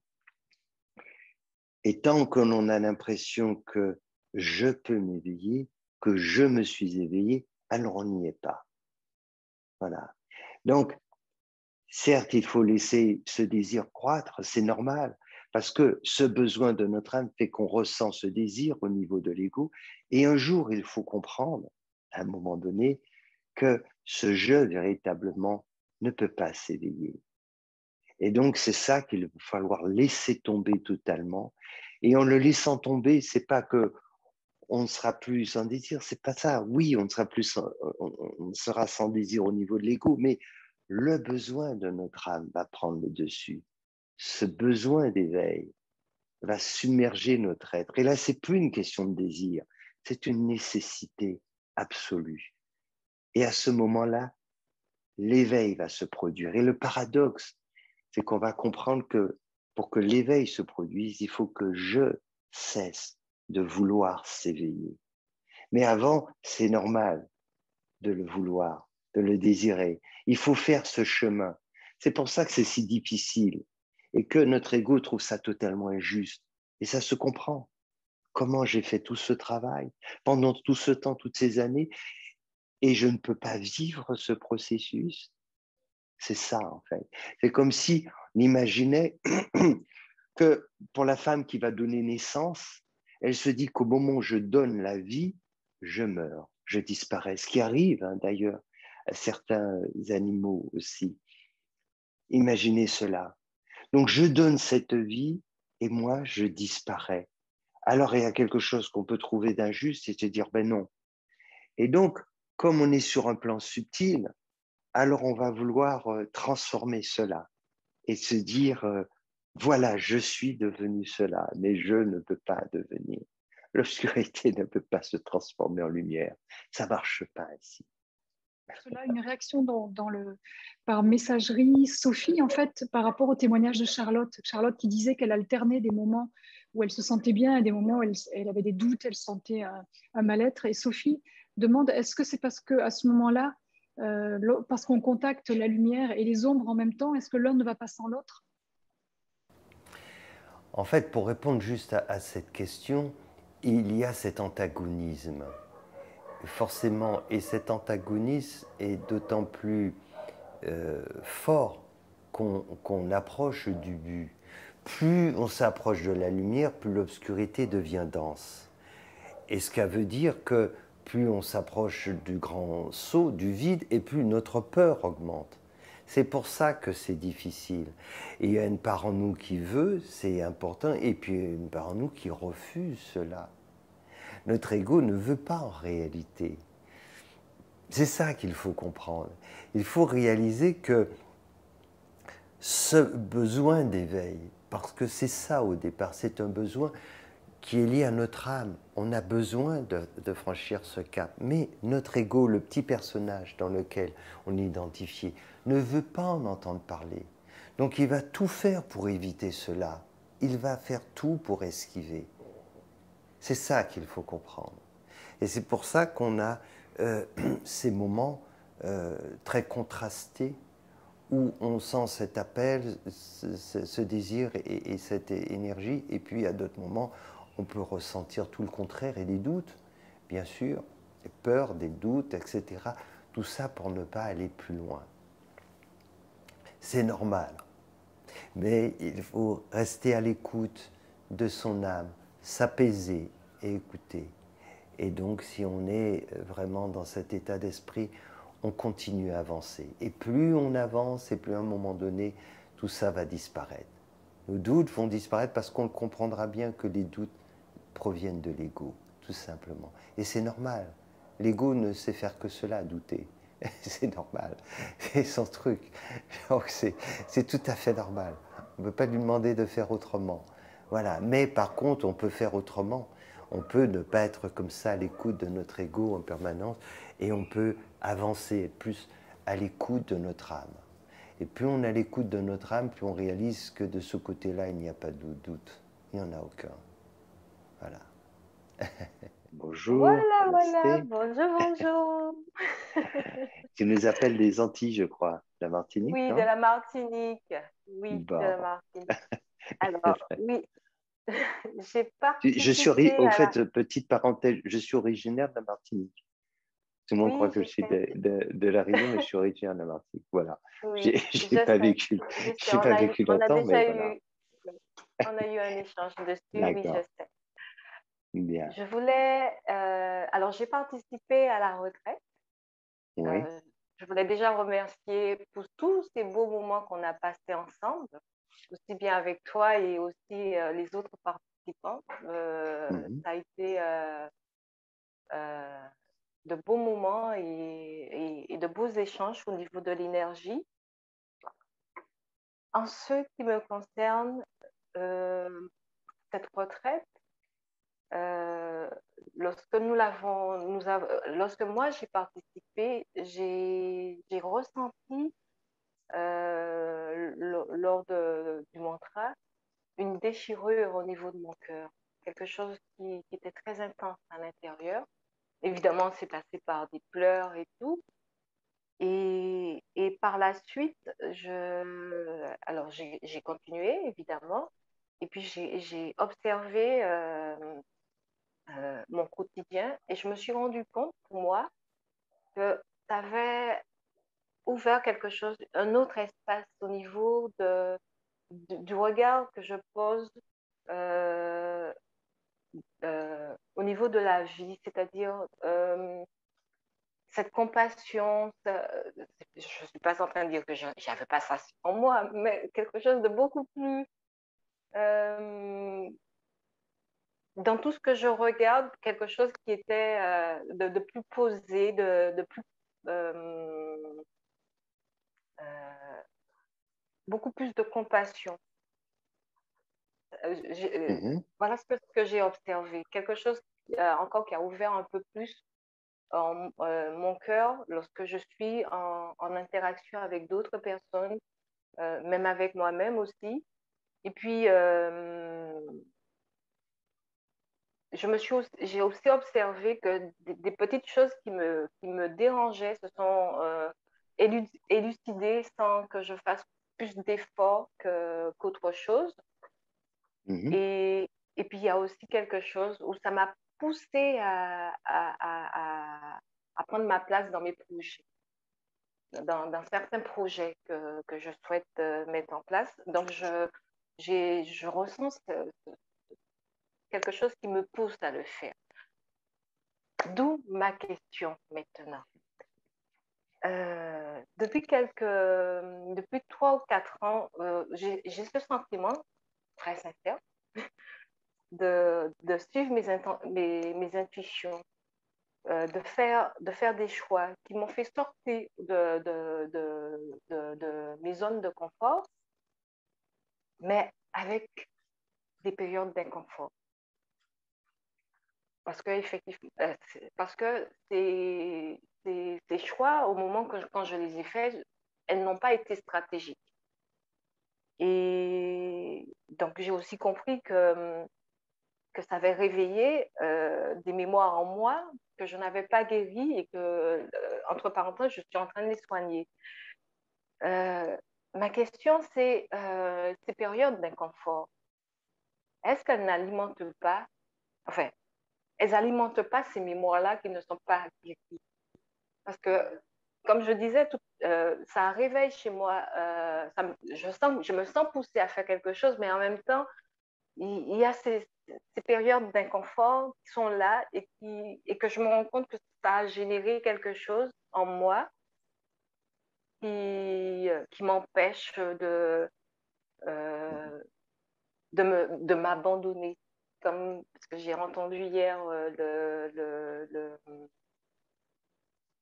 Et tant que l'on a l'impression que je peux m'éveiller, que je me suis éveillé, alors on n'y est pas. Voilà. Donc, certes, il faut laisser ce désir croître, c'est normal, parce que ce besoin de notre âme fait qu'on ressent ce désir au niveau de l'ego, et un jour, il faut comprendre, à un moment donné, que ce je véritablement ne peut pas s'éveiller. Et donc, c'est ça qu'il va falloir laisser tomber totalement. Et en le laissant tomber, c'est pas que on ne sera plus sans désir, c'est pas ça. Oui, on sera sans désir au niveau de l'ego, mais le besoin de notre âme va prendre le dessus. Ce besoin d'éveil va submerger notre être. Et là, c'est plus une question de désir, c'est une nécessité absolue. Et à ce moment-là, l'éveil va se produire. Et le paradoxe, c'est qu'on va comprendre que pour que l'éveil se produise, il faut que je cesse de vouloir s'éveiller. Mais avant, c'est normal de le vouloir, de le désirer. Il faut faire ce chemin. C'est pour ça que c'est si difficile et que notre ego trouve ça totalement injuste. Et ça se comprend. Comment j'ai fait tout ce travail pendant tout ce temps, toutes ces années, et je ne peux pas vivre ce processus. C'est ça, en fait. C'est comme si on imaginait que pour la femme qui va donner naissance, elle se dit qu'au moment où je donne la vie, je meurs, je disparais. Ce qui arrive, hein, d'ailleurs, à certains animaux aussi. Imaginez cela. Donc, je donne cette vie et moi, je disparais. Alors, il y a quelque chose qu'on peut trouver d'injuste et se dire, ben non. Et donc, comme on est sur un plan subtil, alors on va vouloir transformer cela et se dire, voilà, je suis devenu cela, mais je ne peux pas devenir. L'obscurité ne peut pas se transformer en lumière. Ça ne marche pas ainsi. Cela, une réaction par messagerie, Sophie, en fait, par rapport au témoignage de Charlotte. Charlotte qui disait qu'elle alternait des moments où elle se sentait bien et des moments où elle avait des doutes, elle sentait un mal-être. Et Sophie demande, est-ce que c'est parce qu'à ce moment-là, parce qu'on contacte la lumière et les ombres en même temps, est-ce que l'un ne va pas sans l'autre? En fait, pour répondre juste à cette question, il y a cet antagonisme. Forcément, et cet antagonisme est d'autant plus fort qu'on approche du but. Plus on s'approche de la lumière, plus l'obscurité devient dense. Et ce qui veut dire que plus on s'approche du grand saut, du vide, et plus notre peur augmente. C'est pour ça que c'est difficile. Et il y a une part en nous qui veut, c'est important, et puis une part en nous qui refuse cela. Notre ego ne veut pas en réalité. C'est ça qu'il faut comprendre. Il faut réaliser que ce besoin d'éveil, parce que c'est ça au départ, c'est un besoin qui est lié à notre âme. On a besoin de franchir ce cap. Mais notre ego, le petit personnage dans lequel on est identifié, ne veut pas en entendre parler. Donc il va tout faire pour éviter cela. Il va faire tout pour esquiver. C'est ça qu'il faut comprendre. Et c'est pour ça qu'on a ces moments très contrastés où on sent cet appel, ce désir et cette énergie, et puis à d'autres moments, on peut ressentir tout le contraire et des doutes, bien sûr, des peurs, des doutes, etc. Tout ça pour ne pas aller plus loin. C'est normal, mais il faut rester à l'écoute de son âme, s'apaiser et écouter. Et donc, si on est vraiment dans cet état d'esprit, on continue à avancer. Et plus on avance, et plus à un moment donné, tout ça va disparaître. Nos doutes vont disparaître parce qu'on comprendra bien que les doutes proviennent de l'ego, tout simplement. Et c'est normal. L'ego ne sait faire que cela, douter. C'est normal. C'est son truc. Donc c'est tout à fait normal. On ne peut pas lui demander de faire autrement. Voilà. Mais par contre, on peut faire autrement. On peut ne pas être comme ça à l'écoute de notre ego en permanence et on peut avancer, être plus à l'écoute de notre âme. Et plus on est à l'écoute de notre âme, plus on réalise que de ce côté-là, il n'y a pas de doute. Il n'y en a aucun. Voilà. Bonjour. Voilà, voilà. Bonjour, bonjour. Tu nous appelles des Antilles, je crois. La Martinique, Oui, non? de la Martinique. Oui, de Bon. la Martinique. Alors, oui, j'ai Je suis, participé au à la... fait, petite parenthèse, je suis originaire de la Martinique. Tout le monde croit Oui, que je suis de la Réunion, mais je suis originaire de la Martinique. Voilà. oui, je J'ai pas sais. vécu, Je sais, j'ai pas vécu on a longtemps, mais déjà voilà. eu, on a eu un échange dessus, oui, je D'accord. sais. Bien. Je voulais, alors j'ai participé à la retraite. Oui. Je voulais déjà remercier pour tous ces beaux moments qu'on a passés ensemble, aussi bien avec toi et aussi les autres participants. Ça a été de beaux moments et de beaux échanges au niveau de l'énergie. En ce qui me concerne, cette retraite, lorsque lorsque moi j'ai participé, j'ai ressenti lors du mantra une déchirure au niveau de mon cœur, quelque chose qui était très intense à l'intérieur. Évidemment, c'est passé par des pleurs et tout, Et par la suite, alors j'ai continué, évidemment, et puis j'ai observé mon quotidien et je me suis rendu compte, pour moi, que ça avait ouvert quelque chose, un autre espace au niveau du regard que je pose au niveau de la vie, c'est-à-dire cette compassion. Je ne suis pas en train de dire que je n'avais pas ça en moi, mais quelque chose de beaucoup plus dans tout ce que je regarde, quelque chose qui était de plus posé, de plus euh, beaucoup plus de compassion. Voilà ce que j'ai observé. Quelque chose encore qui a ouvert un peu plus mon cœur lorsque je suis en interaction avec d'autres personnes, même avec moi-même aussi. Et puis, j'ai aussi observé que des petites choses qui me dérangeaient se sont élucidées sans que je fasse plus d'efforts qu'autre chose. Et puis, il y a aussi quelque chose où ça m'a poussée à prendre ma place dans mes projets, dans certains projets que je souhaite mettre en place. Donc, je ressens quelque chose qui me pousse à le faire. D'où ma question maintenant. Depuis 3 ou 4 ans, j'ai ce sentiment très sincère de suivre mes intuitions, de faire des choix qui m'ont fait sortir de mes zones de confort, mais avec des périodes d'inconfort. Parce que, effectivement, ces choix, au moment quand je les ai faits, elles n'ont pas été stratégiques. Et donc, j'ai aussi compris que ça avait réveillé des mémoires en moi que je n'avais pas guéries et que, entre parenthèses, je suis en train de les soigner. Ma question, c'est ces périodes d'inconfort, est-ce qu'elles n'alimentent pas, enfin, elles n'alimentent pas ces mémoires-là qui ne sont pas guéries? Parce que, comme je disais, ça réveille chez moi, je me sens poussée à faire quelque chose, mais en même temps, il y a ces périodes d'inconfort qui sont là et que je me rends compte que ça a généré quelque chose en moi qui m'empêche de m'abandonner. Parce que j'ai entendu hier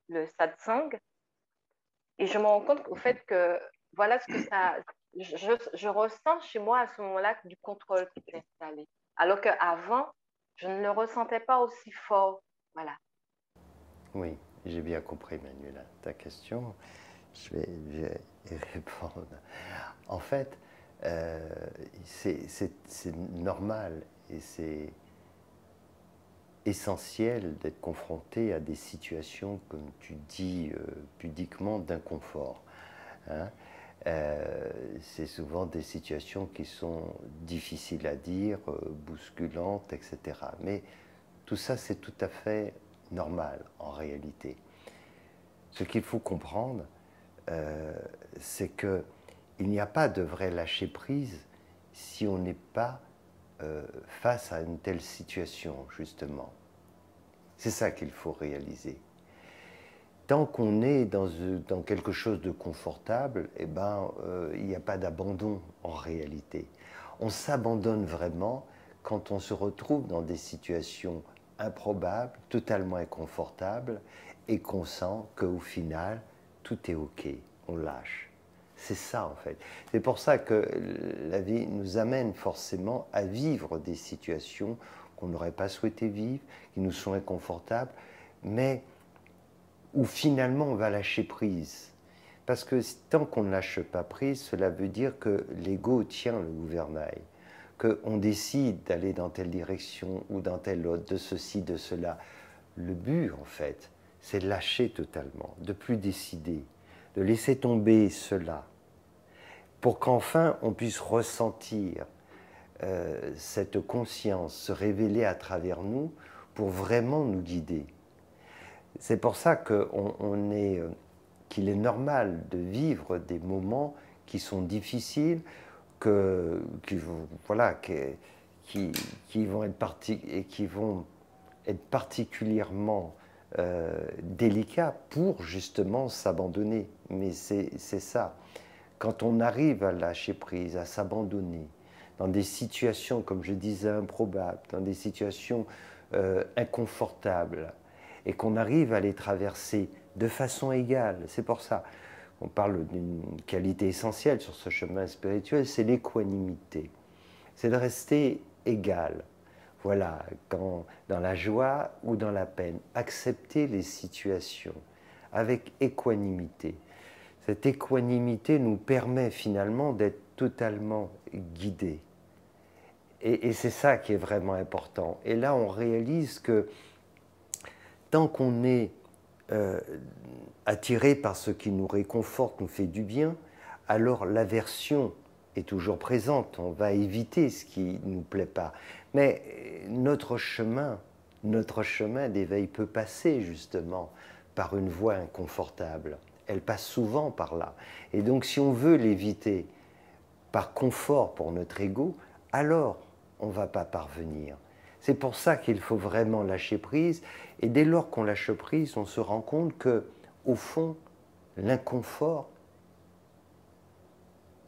le satsang et je me rends compte au fait que voilà ce que ça. Je ressens chez moi à ce moment-là du contrôle qui s'est installé. Alors qu'avant, je ne le ressentais pas aussi fort. Voilà. Oui, j'ai bien compris, Manuela, ta question. Je vais y répondre. En fait, c'est normal et c'est essentiel d'être confronté à des situations, comme tu dis pudiquement, d'inconfort. Hein. C'est souvent des situations qui sont difficiles à dire, bousculantes, etc. Mais tout ça, c'est tout à fait normal en réalité. Ce qu'il faut comprendre, c'est qu'il n'y a pas de vrai lâcher-prise si on n'est pas face à une telle situation, justement. C'est ça qu'il faut réaliser. Tant qu'on est dans quelque chose de confortable, eh ben, il n'y a pas d'abandon en réalité. On s'abandonne vraiment quand on se retrouve dans des situations improbables, totalement inconfortables, et qu'on sent qu'au final, tout est OK, on lâche. C'est ça en fait. C'est pour ça que la vie nous amène forcément à vivre des situations qu'on n'aurait pas souhaité vivre, qui nous sont inconfortables, mais où finalement on va lâcher prise. Parce que tant qu'on ne lâche pas prise, cela veut dire que l'ego tient le gouvernail, qu'on décide d'aller dans telle direction ou dans telle autre, de ceci, de cela. Le but, en fait, c'est lâcher totalement, de plus décider, de laisser tomber cela, pour qu'enfin on puisse ressentir cette conscience se révéler à travers nous pour vraiment nous guider. C'est pour ça qu'il est normal de vivre des moments qui sont difficiles, qui vont être particulièrement délicats pour justement s'abandonner. Mais c'est ça. Quand on arrive à lâcher prise, à s'abandonner, dans des situations, comme je disais, improbables, dans des situations inconfortables, et qu'on arrive à les traverser de façon égale. C'est pour ça qu'on parle d'une qualité essentielle sur ce chemin spirituel, c'est l'équanimité. C'est de rester égal. Voilà, dans la joie ou dans la peine, accepter les situations avec équanimité. Cette équanimité nous permet finalement d'être totalement guidés. Et c'est ça qui est vraiment important. Et là, on réalise que tant qu'on est attiré par ce qui nous réconforte, nous fait du bien, alors l'aversion est toujours présente. On va éviter ce qui ne nous plaît pas. Mais notre chemin d'éveil peut passer justement par une voie inconfortable. Elle passe souvent par là. Et donc si on veut l'éviter par confort pour notre ego, alors on ne va pas parvenir. C'est pour ça qu'il faut vraiment lâcher prise. Et dès lors qu'on lâche prise, on se rend compte que, au fond, l'inconfort,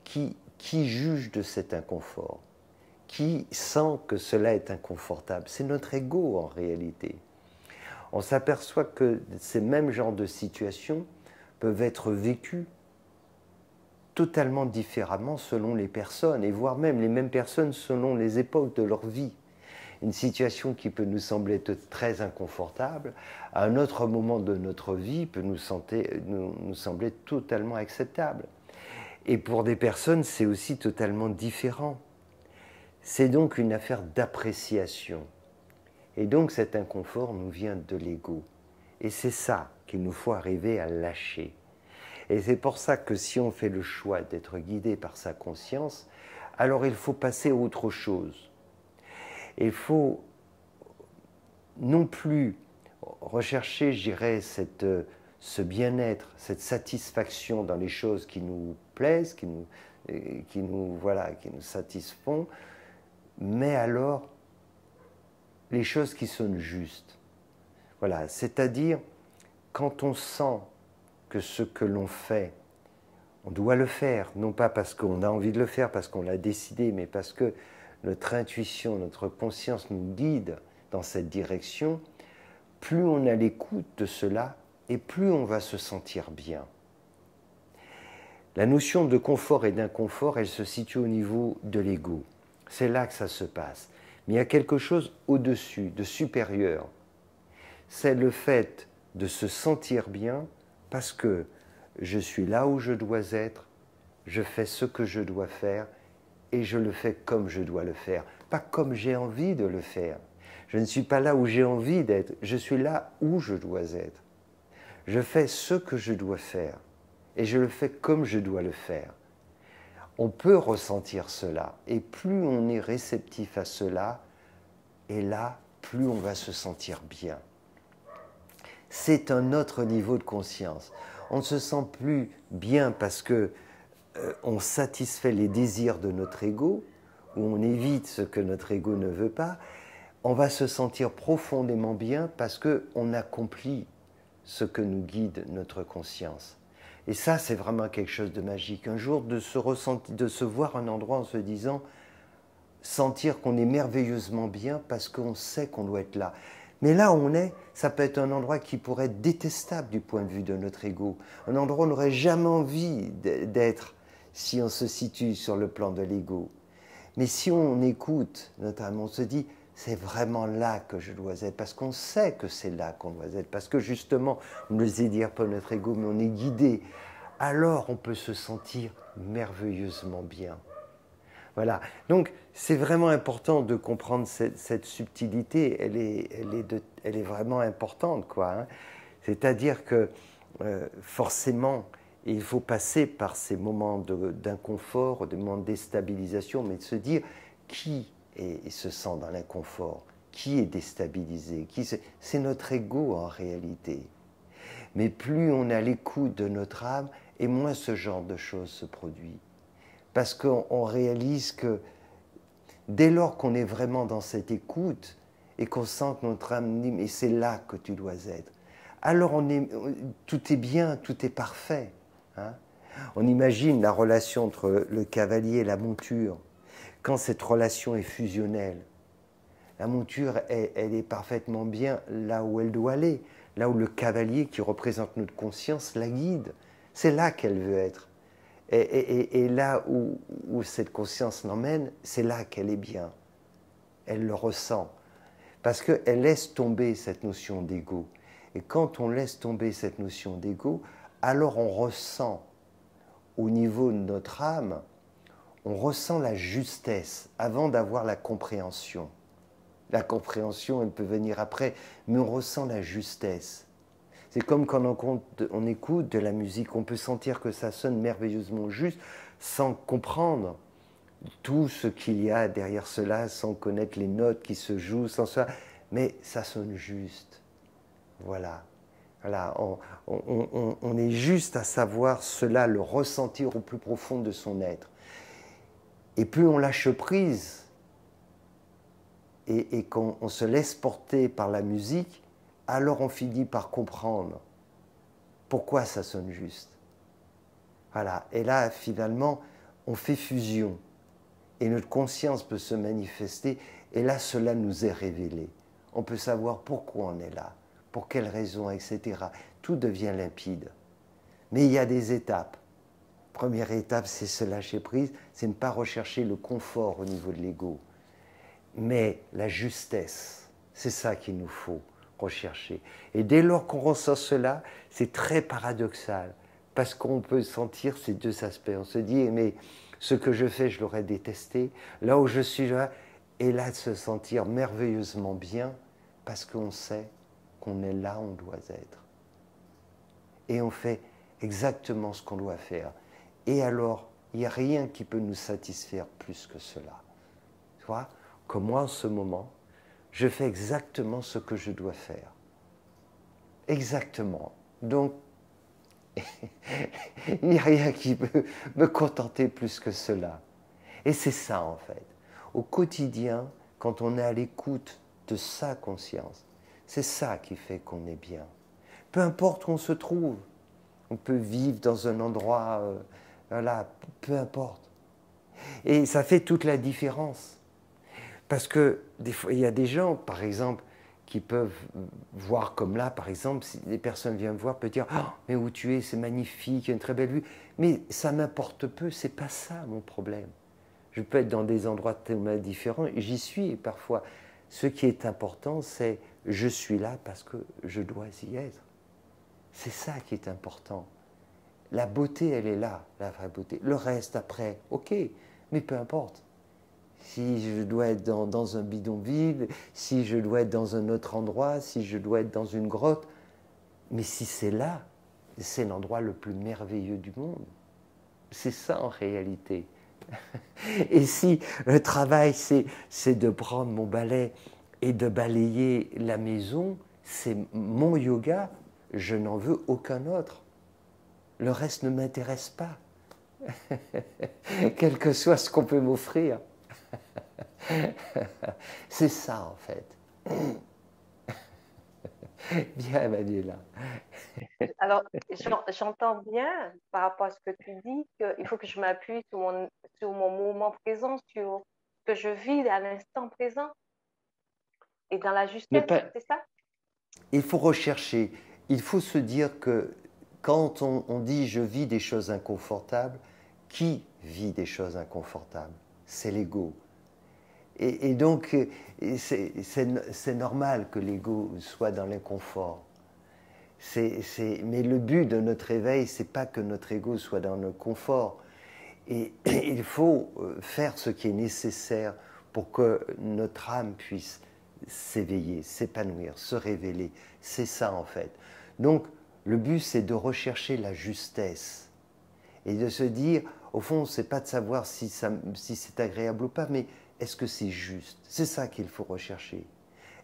qui juge de cet inconfort? Qui sent que cela est inconfortable? C'est notre ego en réalité. On s'aperçoit que ces mêmes genres de situations peuvent être vécues totalement différemment selon les personnes, et voire même les mêmes personnes selon les époques de leur vie. Une situation qui peut nous sembler très inconfortable, à un autre moment de notre vie peut nous sembler totalement acceptable. Et pour des personnes, c'est aussi totalement différent. C'est donc une affaire d'appréciation. Et donc cet inconfort nous vient de l'ego. Et c'est ça qu'il nous faut arriver à lâcher. Et c'est pour ça que si on fait le choix d'être guidé par sa conscience, alors il faut passer à autre chose. Il faut non plus rechercher, je dirais, ce bien-être, cette satisfaction dans les choses qui nous plaisent, qui nous satisfont, mais alors les choses qui sonnent justes. Voilà, c'est-à-dire quand on sent que ce que l'on fait, on doit le faire, non pas parce qu'on a envie de le faire, parce qu'on l'a décidé, mais parce que notre intuition, notre conscience nous guide dans cette direction, plus on a l'écoute de cela et plus on va se sentir bien. La notion de confort et d'inconfort, elle se situe au niveau de l'ego. C'est là que ça se passe. Mais il y a quelque chose au-dessus, de supérieur. C'est le fait de se sentir bien parce que je suis là où je dois être, je fais ce que je dois faire et je le fais comme je dois le faire, pas comme j'ai envie de le faire. Je ne suis pas là où j'ai envie d'être, je suis là où je dois être. Je fais ce que je dois faire et je le fais comme je dois le faire. On peut ressentir cela et plus on est réceptif à cela, et là, plus on va se sentir bien. C'est un autre niveau de conscience. On ne se sent plus bien parce que on satisfait les désirs de notre ego, ou on évite ce que notre ego ne veut pas. On va se sentir profondément bien parce qu'on accomplit ce que nous guide notre conscience. Et ça, c'est vraiment quelque chose de magique. Un jour, de se voir un endroit en se disant, sentir qu'on est merveilleusement bien parce qu'on sait qu'on doit être là. Mais là où on est, ça peut être un endroit qui pourrait être détestable du point de vue de notre ego. Un endroit où on n'aurait jamais envie d'être si on se situe sur le plan de l'ego. Mais si on écoute, notamment, on se dit, c'est vraiment là que je dois être, parce qu'on sait que c'est là qu'on doit être, parce que justement, on ne le sait dire pas notre ego, mais on est guidé. Alors on peut se sentir merveilleusement bien. Voilà. Donc, c'est vraiment important de comprendre cette subtilité. Elle est vraiment importante, quoi. Hein. C'est-à-dire que forcément, il faut passer par ces moments d'inconfort, des moments de déstabilisation, mais de se dire qui se sent dans l'inconfort, qui est déstabilisé, c'est notre ego en réalité. Mais plus on est à l'écoute de notre âme, et moins ce genre de choses se produit. Parce qu'on réalise que dès lors qu'on est vraiment dans cette écoute et qu'on sent que notre âme dit « mais c'est là que tu dois être », alors tout est bien, tout est parfait. Hein. On imagine la relation entre le cavalier et la monture. Quand cette relation est fusionnelle, la monture, elle est parfaitement bien là où elle doit aller, là où le cavalier, qui représente notre conscience, la guide. C'est là qu'elle veut être. Et là où cette conscience l'emmène, c'est là qu'elle est bien. Elle le ressent. Parce qu'elle laisse tomber cette notion d'ego. Et quand on laisse tomber cette notion d'ego, alors on ressent, au niveau de notre âme, on ressent la justesse avant d'avoir la compréhension. La compréhension, elle peut venir après, mais on ressent la justesse. C'est comme quand on écoute de la musique, on peut sentir que ça sonne merveilleusement juste sans comprendre tout ce qu'il y a derrière cela, sans connaître les notes qui se jouent, sans ça, mais ça sonne juste. Voilà. Voilà. On est juste à savoir cela, le ressentir au plus profond de son être. Et plus on lâche prise et qu'on se laisse porter par la musique, alors on finit par comprendre pourquoi ça sonne juste. Voilà. Et là, finalement, on fait fusion. Et notre conscience peut se manifester. Et là, cela nous est révélé. On peut savoir pourquoi on est là, pour quelles raisons, etc. Tout devient limpide. Mais il y a des étapes. Première étape, c'est se lâcher prise, c'est ne pas rechercher le confort au niveau de l'ego. Mais la justesse, c'est ça qu'il nous faut rechercher. Et dès lors qu'on ressent cela, c'est très paradoxal, parce qu'on peut sentir ces deux aspects. On se dit, mais ce que je fais, je l'aurais détesté. Là où je suis là, et là de se sentir merveilleusement bien, parce qu'on sait qu'on est là où on doit être. Et on fait exactement ce qu'on doit faire. Et alors, il n'y a rien qui peut nous satisfaire plus que cela. Tu vois, comme moi en ce moment, je fais exactement ce que je dois faire. Exactement. Donc, il n'y a rien qui peut me contenter plus que cela. Et c'est ça en fait. Au quotidien, quand on est à l'écoute de sa conscience, c'est ça qui fait qu'on est bien. Peu importe où on se trouve, on peut vivre dans un endroit, voilà, peu importe. Et ça fait toute la différence. Parce que des fois, il y a des gens, par exemple, qui peuvent voir comme là, par exemple, si des personnes viennent me voir, peuvent dire « Oh, mais où tu es, c'est magnifique, il y a une très belle vue. » Mais ça m'importe peu, c'est pas ça mon problème. Je peux être dans des endroits tellement différents, j'y suis parfois. Ce qui est important, c'est « je suis là parce que je dois y être ». C'est ça qui est important. La beauté, elle est là, la vraie beauté. Le reste, après, ok, mais peu importe. Si je dois être dans un bidonville, si je dois être dans un autre endroit, si je dois être dans une grotte, mais si c'est là, c'est l'endroit le plus merveilleux du monde. C'est ça en réalité. Et si le travail, c'est de prendre mon balai et de balayer la maison, c'est mon yoga, je n'en veux aucun autre. Le reste ne m'intéresse pas, quel que soit ce qu'on peut m'offrir. C'est ça en fait. Bien, Emmanuela. Alors, j'entends bien par rapport à ce que tu dis qu'il faut que je m'appuie sur mon moment présent, sur ce que je vis à l'instant présent et dans la justesse, c'est ça? Il faut rechercher, il faut se dire que quand on dit « je vis des choses inconfortables », qui vit des choses inconfortables? C'est l'ego. Et donc, c'est normal que l'ego soit dans l'inconfort. Mais le but de notre éveil, c'est pas que notre ego soit dans le confort. Et il faut faire ce qui est nécessaire pour que notre âme puisse s'éveiller, s'épanouir, se révéler. C'est ça en fait. Donc, le but, c'est de rechercher la justesse et de se dire, au fond, c'est pas de savoir si c'est agréable ou pas, mais est-ce que c'est juste? C'est ça qu'il faut rechercher.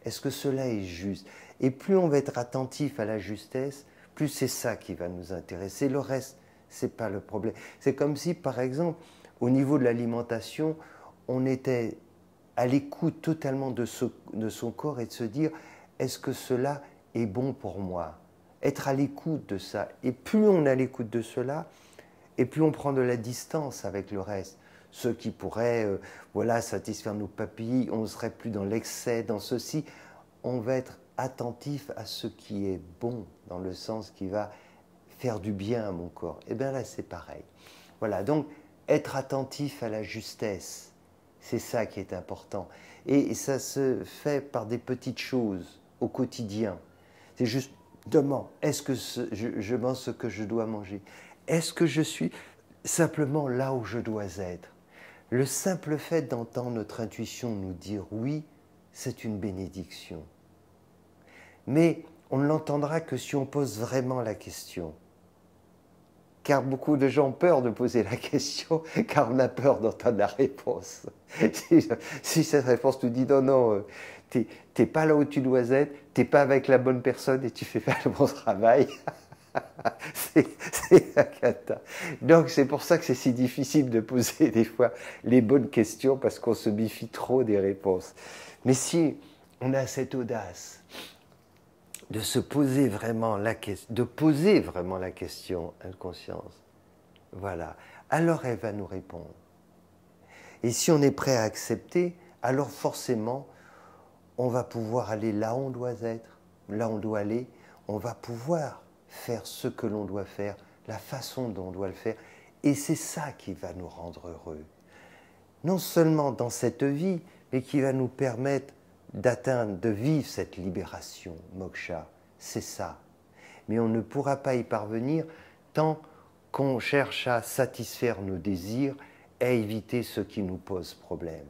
Est-ce que cela est juste? Et plus on va être attentif à la justesse, plus c'est ça qui va nous intéresser. Le reste, c'est pas le problème. C'est comme si, par exemple, au niveau de l'alimentation, on était à l'écoute totalement de son corps et de se dire, est-ce que cela est bon pour moi? Être à l'écoute de ça. Et plus on est à l'écoute de cela, et plus on prend de la distance avec le reste. Ceux qui pourraient voilà, satisfaire nos papilles, on ne serait plus dans l'excès, dans ceci. On va être attentif à ce qui est bon, dans le sens qui va faire du bien à mon corps. Et bien là, c'est pareil. Voilà, donc être attentif à la justesse, c'est ça qui est important. Et ça se fait par des petites choses au quotidien. C'est justement, est-ce que je mange ce que je dois manger? Est-ce que je suis simplement là où je dois être? Le simple fait d'entendre notre intuition nous dire oui, c'est une bénédiction. Mais on ne l'entendra que si on pose vraiment la question. Car beaucoup de gens ont peur de poser la question, car on a peur d'entendre la réponse. Si cette réponse nous dit non, non, t'es pas là où tu dois être, t'es pas avec la bonne personne et tu fais pas le bon travail, c'est la cata. Donc c'est pour ça que c'est si difficile de poser des fois les bonnes questions, parce qu'on se méfie trop des réponses. Mais si on a cette audace de se poser vraiment la question, de poser vraiment la question à la conscience, voilà, alors elle va nous répondre. Et si on est prêt à accepter, alors forcément, on va pouvoir aller là où on doit être, là où on doit aller, on va pouvoir faire ce que l'on doit faire, la façon dont on doit le faire, et c'est ça qui va nous rendre heureux. Non seulement dans cette vie, mais qui va nous permettre d'atteindre, de vivre cette libération, moksha, c'est ça. Mais on ne pourra pas y parvenir tant qu'on cherche à satisfaire nos désirs et à éviter ce qui nous pose problème.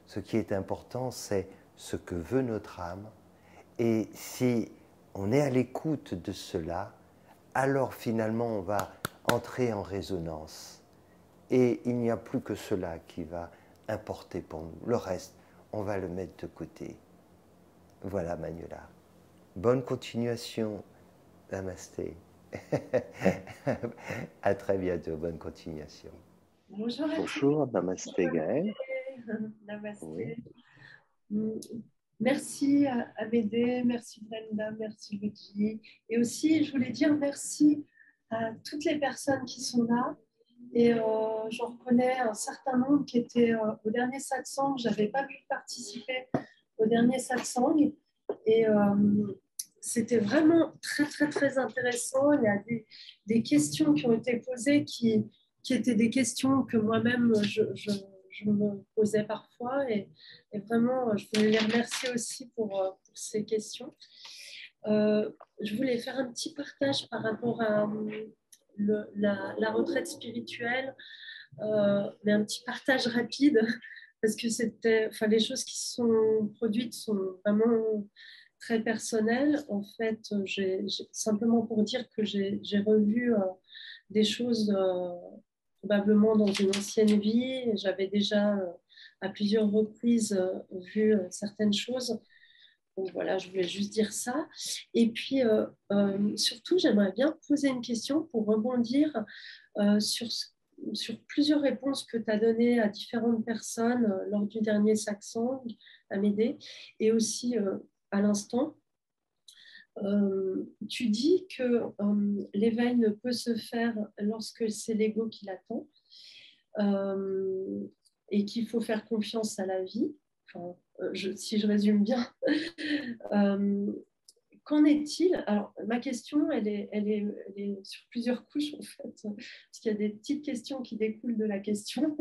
Ce qui est important, c'est ce que veut notre âme, et si on est à l'écoute de cela, alors finalement on va entrer en résonance. Et il n'y a plus que cela qui va importer pour nous. Le reste, on va le mettre de côté. Voilà, Manuela. Bonne continuation. Namasté. À très bientôt. Bonne continuation. Bonjour à tous. Bonjour, Namasté Gaël. Namasté. Oui. Merci à Médée, merci Brenda, merci Luigi. Et aussi, je voulais dire merci à toutes les personnes qui sont là. Et j'en reconnais un certain nombre qui étaient au dernier satsang. Je n'avais pas pu participer au dernier satsang. Et c'était vraiment très, très, très intéressant. Il y a des questions qui ont été posées qui étaient des questions que moi-même, je me posais parfois. Et vraiment, je voulais les remercier aussi pour ces questions. Je voulais faire un petit partage par rapport à la retraite spirituelle, mais un petit partage rapide, parce que les choses qui sont produites sont vraiment très personnelles. En fait, simplement pour dire que j'ai revu des choses probablement dans une ancienne vie. J'avais déjà à plusieurs reprises vu certaines choses. Donc voilà, je voulais juste dire ça. Et puis, surtout, j'aimerais bien poser une question pour rebondir sur plusieurs réponses que tu as données à différentes personnes lors du dernier satsang, à Médée, et aussi à l'instant. Tu dis que l'éveil ne peut se faire lorsque c'est l'ego qui l'attend et qu'il faut faire confiance à la vie. Enfin, si je résume bien. Qu'en est-il? Alors, ma question, elle est sur plusieurs couches, en fait, parce qu'il y a des petites questions qui découlent de la question.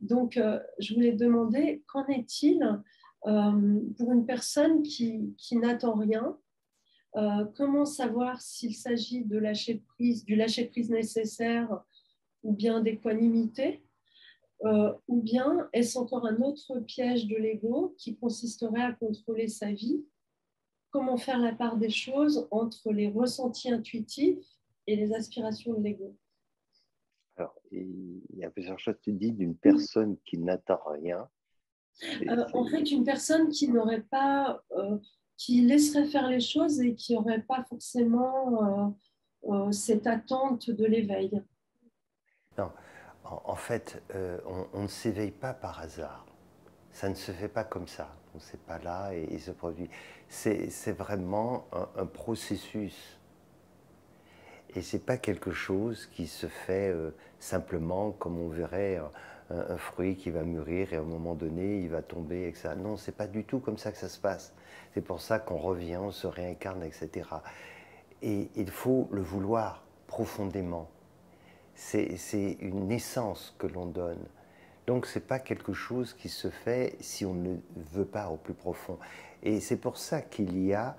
Donc, je voulais demander, qu'en est-il pour une personne qui n'attend rien? Comment savoir s'il s'agit de du lâcher-prise nécessaire ou bien d'équanimité? Ou bien est-ce encore un autre piège de l'ego qui consisterait à contrôler sa vie? comment faire la part des choses entre les ressentis intuitifs et les aspirations de l'ego? Alors, il y a plusieurs choses. Tu dis d'une personne qui n'attend rien. En fait, une personne qui n'aurait pas, qui laisserait faire les choses et qui n'aurait pas forcément cette attente de l'éveil. Non, en fait, on ne s'éveille pas par hasard. Ça ne se fait pas comme ça. On ne sait pas là et il se produit. C'est vraiment un processus. Et ce n'est pas quelque chose qui se fait simplement comme on verrait un fruit qui va mûrir et à un moment donné, il va tomber, etc. Non, ce n'est pas du tout comme ça que ça se passe. C'est pour ça qu'on revient, on se réincarne, etc. Et il faut le vouloir profondément. C'est une naissance que l'on donne. Donc ce n'est pas quelque chose qui se fait si on ne veut pas au plus profond. Et c'est pour ça qu'il y a,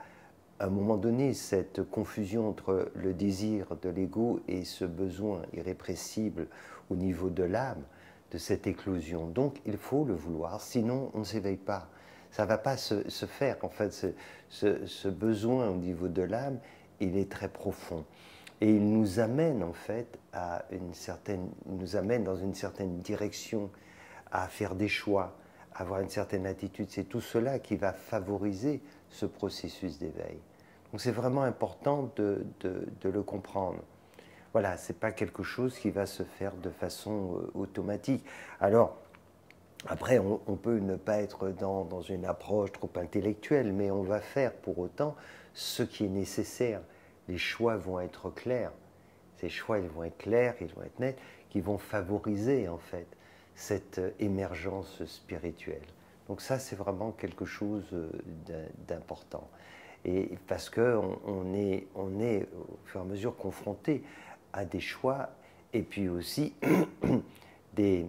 à un moment donné, cette confusion entre le désir de l'ego et ce besoin irrépressible au niveau de l'âme, de cette éclosion. Donc il faut le vouloir, sinon on ne s'éveille pas. Ça ne va pas se faire. En fait, ce besoin au niveau de l'âme, il est très profond. Et il nous amène en fait à nous amène dans une certaine direction, à faire des choix, à avoir une certaine attitude. C'est tout cela qui va favoriser ce processus d'éveil. Donc c'est vraiment important de le comprendre. Voilà, ce n'est pas quelque chose qui va se faire de façon automatique. Alors, après, on peut ne pas être dans une approche trop intellectuelle, mais on va faire pour autant ce qui est nécessaire. Les choix vont être clairs. Ces choix, ils vont être clairs, ils vont être nets, qui vont favoriser en fait cette émergence spirituelle. Donc ça, c'est vraiment quelque chose d'important. Et parce qu'on est au fur et à mesure confronté à des choix et puis aussi des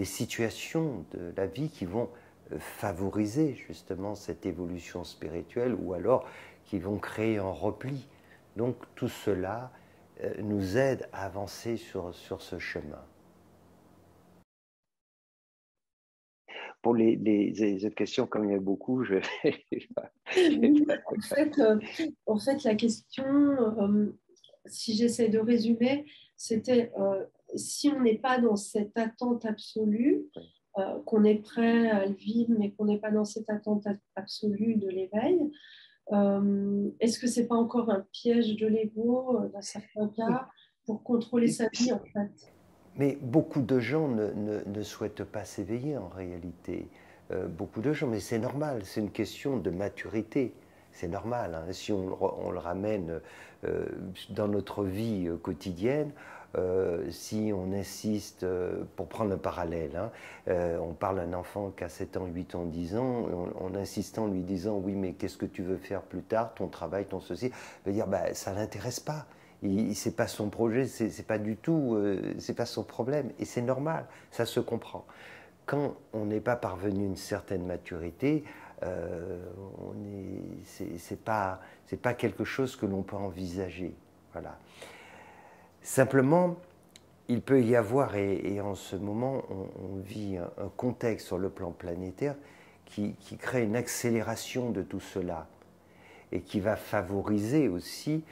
situations de la vie qui vont favoriser justement cette évolution spirituelle ou alors qui vont créer un repli. Donc tout cela nous aide à avancer sur ce chemin. Pour les autres questions, comme il y a beaucoup, je vais... En fait, la question, si j'essaie de résumer, c'était si on n'est pas dans cette attente absolue, qu'on est prêt à le vivre, mais qu'on n'est pas dans cette attente absolue de l'éveil, est-ce que ce n'est pas encore un piège de l'ego dans certains cas pour contrôler sa vie en fait? Mais beaucoup de gens ne souhaitent pas s'éveiller en réalité. Beaucoup de gens, mais c'est normal, c'est une question de maturité. C'est normal, hein. Si on le ramène dans notre vie quotidienne, si on insiste, pour prendre un parallèle, hein, on parle d'un enfant qui a 7 ans, 8 ans, 10 ans, en insistant, lui disant « oui, mais qu'est-ce que tu veux faire plus tard, ton travail, ton ceci », il va dire bah, « ça ne l'intéresse pas ». C'est pas son projet, c'est pas du tout, c'est pas son problème, et c'est normal, ça se comprend. Quand on n'est pas parvenu à une certaine maturité, c'est pas quelque chose que l'on peut envisager, voilà. Simplement, il peut y avoir, et en ce moment, on vit un contexte sur le plan planétaire qui crée une accélération de tout cela et qui va favoriser aussi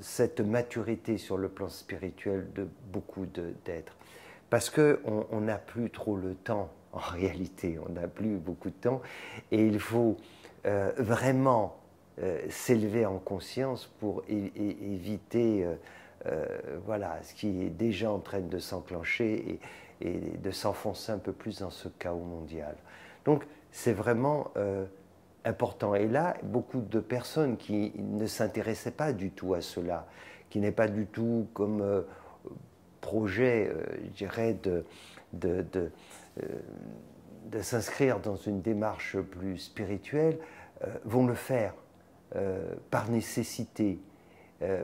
cette maturité sur le plan spirituel de beaucoup d'êtres. Parce qu'on n'a plus trop le temps, en réalité, on n'a plus beaucoup de temps, et il faut vraiment s'élever en conscience pour éviter voilà, ce qui est déjà en train de s'enclencher et de s'enfoncer un peu plus dans ce chaos mondial. Donc c'est vraiment important. Et là, beaucoup de personnes qui ne s'intéressaient pas du tout à cela, qui n'est pas du tout comme projet, je dirais, de s'inscrire dans une démarche plus spirituelle, vont le faire par nécessité,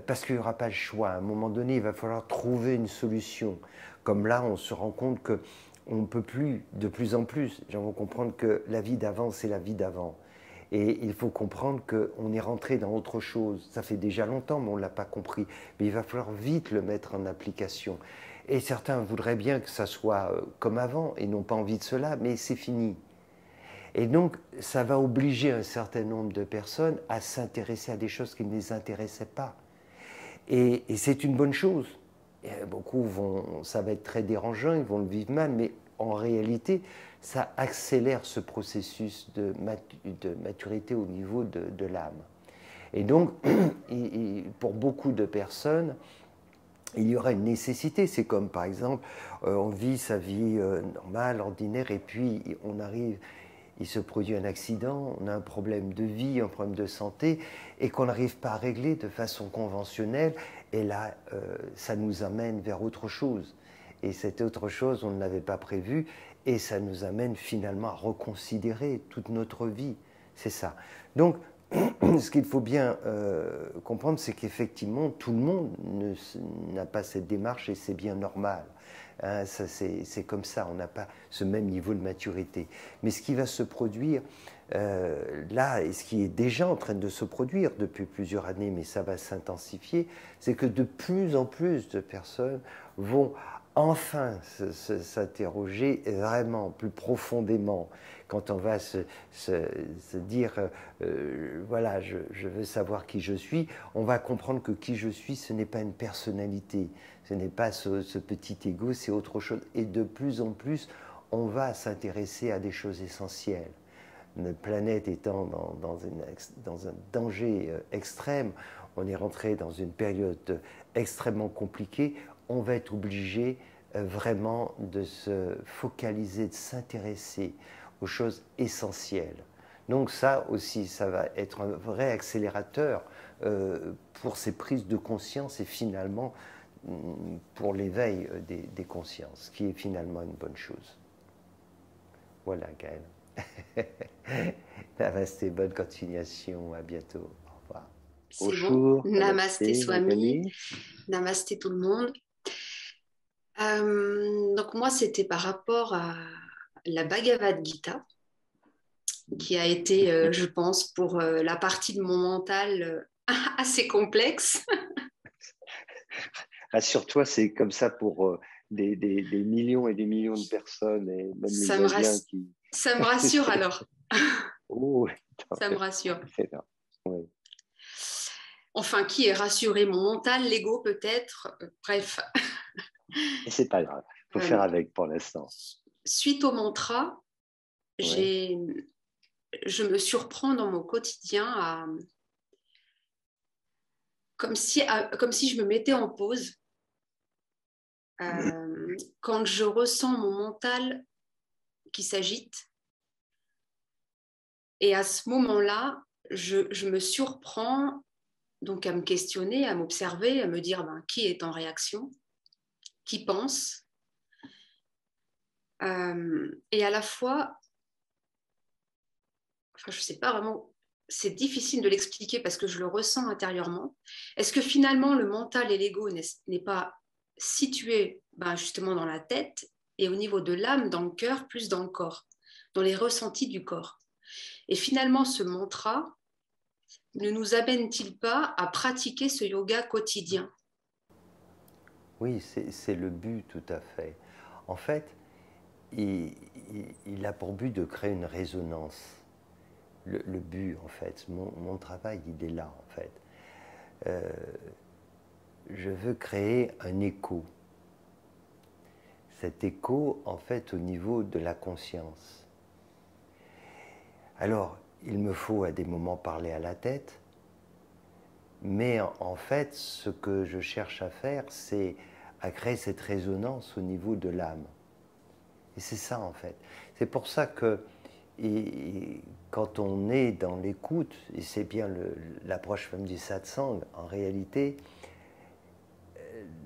parce qu'il n'y aura pas le choix. À un moment donné, il va falloir trouver une solution. Comme là, on se rend compte qu'on ne peut plus, de plus en plus, les gens vont comprendre que la vie d'avant, c'est la vie d'avant. Et il faut comprendre qu'on est rentré dans autre chose. Ça fait déjà longtemps, mais on ne l'a pas compris. Mais il va falloir vite le mettre en application. Et certains voudraient bien que ça soit comme avant, et n'ont pas envie de cela, mais c'est fini. Et donc, ça va obliger un certain nombre de personnes à s'intéresser à des choses qui ne les intéressaient pas. Et c'est une bonne chose. Et beaucoup ça va être très dérangeant, ils vont le vivre mal, mais en réalité, ça accélère ce processus de maturité au niveau de l'âme. Et donc, pour beaucoup de personnes, il y aura une nécessité. C'est comme, par exemple, on vit sa vie normale, ordinaire, et puis on arrive, il se produit un accident, on a un problème de vie, un problème de santé, et qu'on n'arrive pas à régler de façon conventionnelle, et là, ça nous amène vers autre chose. Et cette autre chose, on ne l'avait pas prévu, et ça nous amène finalement à reconsidérer toute notre vie. C'est ça. Donc, ce qu'il faut bien comprendre, c'est qu'effectivement, tout le monde n'a pas cette démarche et c'est bien normal. Hein, c'est comme ça, on n'a pas ce même niveau de maturité. Mais ce qui va se produire là, et ce qui est déjà en train de se produire depuis plusieurs années, mais ça va s'intensifier, c'est que de plus en plus de personnes vont enfin s'interroger vraiment plus profondément. Quand on va se dire, voilà, je veux savoir qui je suis, on va comprendre que qui je suis, ce n'est pas une personnalité, ce n'est pas ce petit ego, c'est autre chose. Et de plus en plus, on va s'intéresser à des choses essentielles. Notre planète étant dans un danger extrême, on est rentré dans une période extrêmement compliquée, on va être obligé vraiment de se focaliser, de s'intéresser aux choses essentielles. Donc ça aussi, ça va être un vrai accélérateur pour ces prises de conscience et finalement pour l'éveil des consciences, qui est finalement une bonne chose. Voilà, Gaëlle. Namasté, bonne continuation, à bientôt. Au revoir. Bonjour. Bon. Namasté Swami. Namasté tout le monde. Donc moi, c'était par rapport à la Bhagavad Gita, qui a été, je pense, pour la partie de mon mental assez complexe. Rassure-toi, c'est comme ça pour des millions et des millions de personnes, et même ça les Indiens qui... Ça me rassure alors. Oh, ça me rassure. Oui. Enfin, qui est rassuré? Mon mental, l'ego peut-être, bref. Et c'est pas grave, il faut faire avec pour l'instant. Suite au mantra, oui. Je me surprends dans mon quotidien à... comme si je me mettais en pause. Quand je ressens mon mental qui s'agite. Et à ce moment-là, je me surprends donc à me questionner, à m'observer, à me dire qui est en réaction, qui pense. Et à la fois, enfin, je ne sais pas vraiment, c'est difficile de l'expliquer parce que je le ressens intérieurement. Est-ce que finalement le mental et l'ego n'est pas situé justement dans la tête et au niveau de l'âme, dans le cœur, plus dans le corps, dans les ressentis du corps? Et finalement, ce mantra ne nous amène-t-il pas à pratiquer ce yoga quotidien? Oui, c'est le but, tout à fait. En fait, il a pour but de créer une résonance. Le but, en fait, mon travail, il est là, en fait. Je veux créer un écho. Cet écho, en fait, au niveau de la conscience. Alors, il me faut à des moments parler à la tête, mais en fait, ce que je cherche à faire, c'est à créer cette résonance au niveau de l'âme. Et c'est ça, en fait. C'est pour ça que quand on est dans l'écoute, et c'est bien l'approche même du satsang, en réalité,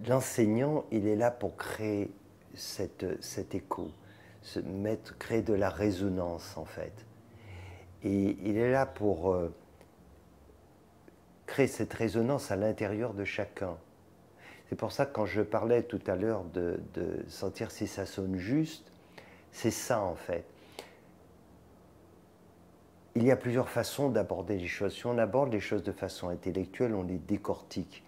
l'enseignant, il est là pour créer cet écho, créer de la résonance, en fait. Et il est là pour créer cette résonance à l'intérieur de chacun. C'est pour ça que quand je parlais tout à l'heure de sentir si ça sonne juste, c'est ça en fait. Il y a plusieurs façons d'aborder les choses. Si on aborde les choses de façon intellectuelle, on les décortique.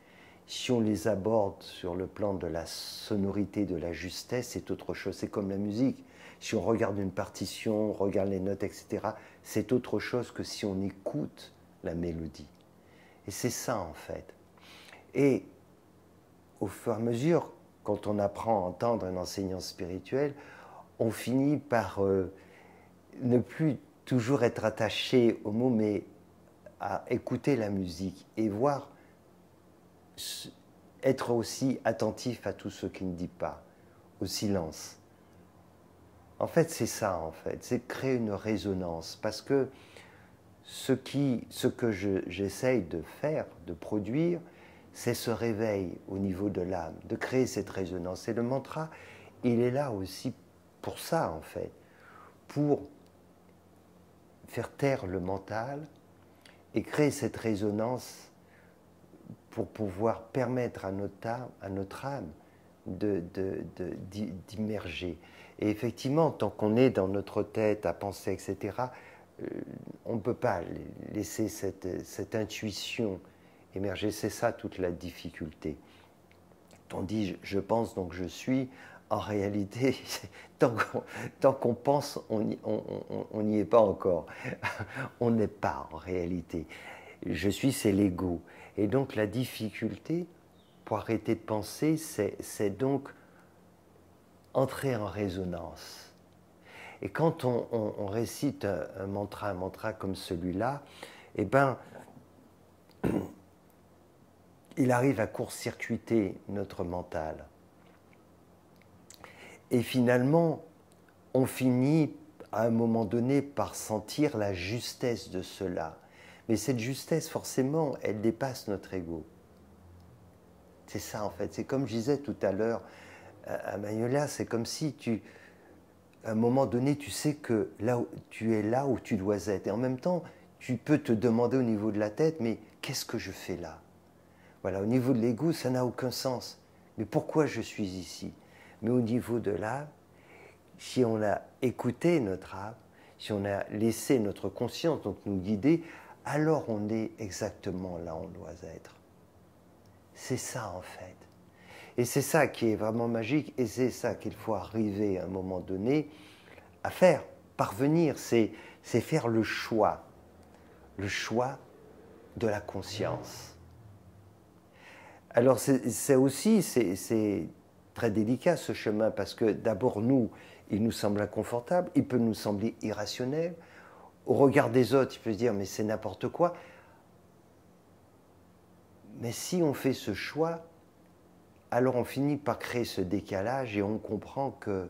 Si on les aborde sur le plan de la sonorité, de la justesse, c'est autre chose. C'est comme la musique. Si on regarde une partition, on regarde les notes, etc., c'est autre chose que si on écoute la mélodie. Et c'est ça, en fait. Et au fur et à mesure, quand on apprend à entendre un enseignant spirituel, on finit par ne plus toujours être attaché aux mots, mais à écouter la musique et voir, être aussi attentif à tout ce qu'il ne dit pas, au silence. En fait, c'est ça, en fait, c'est créer une résonance, parce que ce que j'essaye de faire, de produire, c'est ce réveil au niveau de l'âme, de créer cette résonance. Et le mantra, il est là aussi pour ça, en fait, pour faire taire le mental et créer cette résonance pour pouvoir permettre à notre âme d'immerger. Et effectivement, tant qu'on est dans notre tête à penser, etc., on ne peut pas laisser cette intuition émerger. C'est ça toute la difficulté. On dit « je pense donc je suis », en réalité, tant qu'on pense, on n'y est pas encore. On n'est pas en réalité. Je suis, c'est l'ego. Et donc la difficulté, pour arrêter de penser, c'est donc entrer en résonance. Et quand on récite un mantra comme celui-là, eh ben, il arrive à court-circuiter notre mental. Et finalement, on finit à un moment donné par sentir la justesse de cela. Mais cette justesse, forcément, elle dépasse notre ego. C'est ça, en fait. C'est comme je disais tout à l'heure à Manuela, c'est comme si à un moment donné, tu sais que tu es là où tu dois être. Et en même temps, tu peux te demander au niveau de la tête, mais qu'est-ce que je fais là? Voilà, au niveau de l'ego, ça n'a aucun sens. Mais pourquoi je suis ici? Mais au niveau de l'âme, si on a écouté notre âme, si on a laissé notre conscience donc nous guider, alors on est exactement là où on doit être. C'est ça en fait. Et c'est ça qui est vraiment magique et c'est ça qu'il faut arriver à un moment donné à faire, parvenir, c'est faire le choix de la conscience. Alors c'est aussi, c'est très délicat ce chemin parce que d'abord nous, il nous semble inconfortable, il peut nous sembler irrationnel. Au regard des autres, il peut se dire mais c'est n'importe quoi. Mais si on fait ce choix, alors on finit par créer ce décalage et on comprend que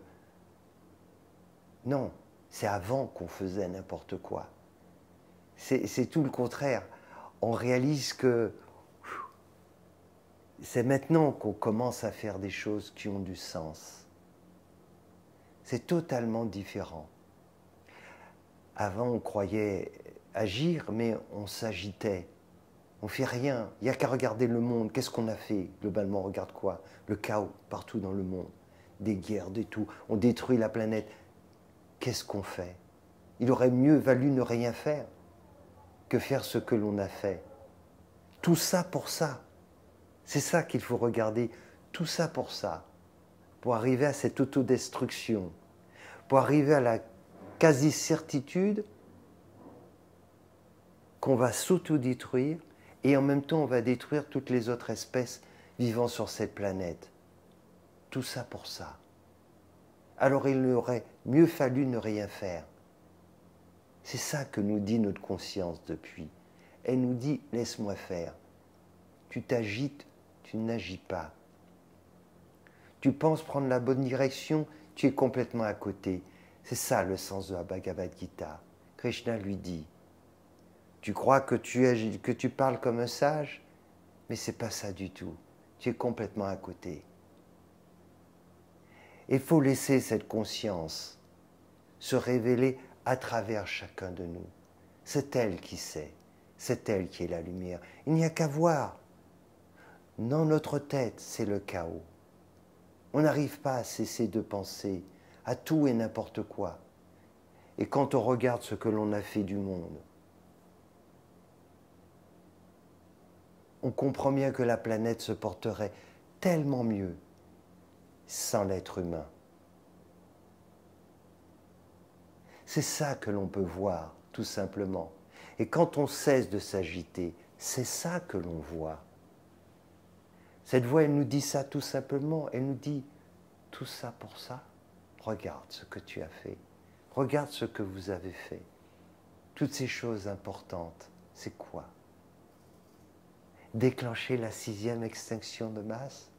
non, c'est avant qu'on faisait n'importe quoi. C'est tout le contraire. On réalise que c'est maintenant qu'on commence à faire des choses qui ont du sens. C'est totalement différent. Avant, on croyait agir, mais on s'agitait. On ne fait rien. Il n'y a qu'à regarder le monde. Qu'est-ce qu'on a fait globalement? On regarde quoi? Le chaos partout dans le monde. Des guerres, des tout. On détruit la planète. Qu'est-ce qu'on fait? Il aurait mieux valu ne rien faire que faire ce que l'on a fait. Tout ça pour ça. C'est ça qu'il faut regarder. Tout ça pour arriver à cette autodestruction, pour arriver à la quasi-certitude qu'on va s'autodétruire et en même temps on va détruire toutes les autres espèces vivant sur cette planète. Tout ça pour ça. Alors il aurait mieux fallu ne rien faire. C'est ça que nous dit notre conscience depuis. Elle nous dit « laisse-moi faire ». Tu t'agites, tu n'agis pas. Tu penses prendre la bonne direction, tu es complètement à côté. C'est ça le sens de la Bhagavad Gita. Krishna lui dit, tu crois que tu parles comme un sage, mais ce n'est pas ça du tout. Tu es complètement à côté. Il faut laisser cette conscience se révéler à travers chacun de nous. C'est elle qui sait, c'est elle qui est la lumière. Il n'y a qu'à voir. Dans notre tête, c'est le chaos. On n'arrive pas à cesser de penser à tout et n'importe quoi. Et quand on regarde ce que l'on a fait du monde, on comprend bien que la planète se porterait tellement mieux sans l'être humain. C'est ça que l'on peut voir, tout simplement. Et quand on cesse de s'agiter, c'est ça que l'on voit. Cette voix, elle nous dit ça tout simplement. Elle nous dit, tout ça pour ça, regarde ce que tu as fait. Regarde ce que vous avez fait. Toutes ces choses importantes, c'est quoi? Déclencher la 6e extinction de masse?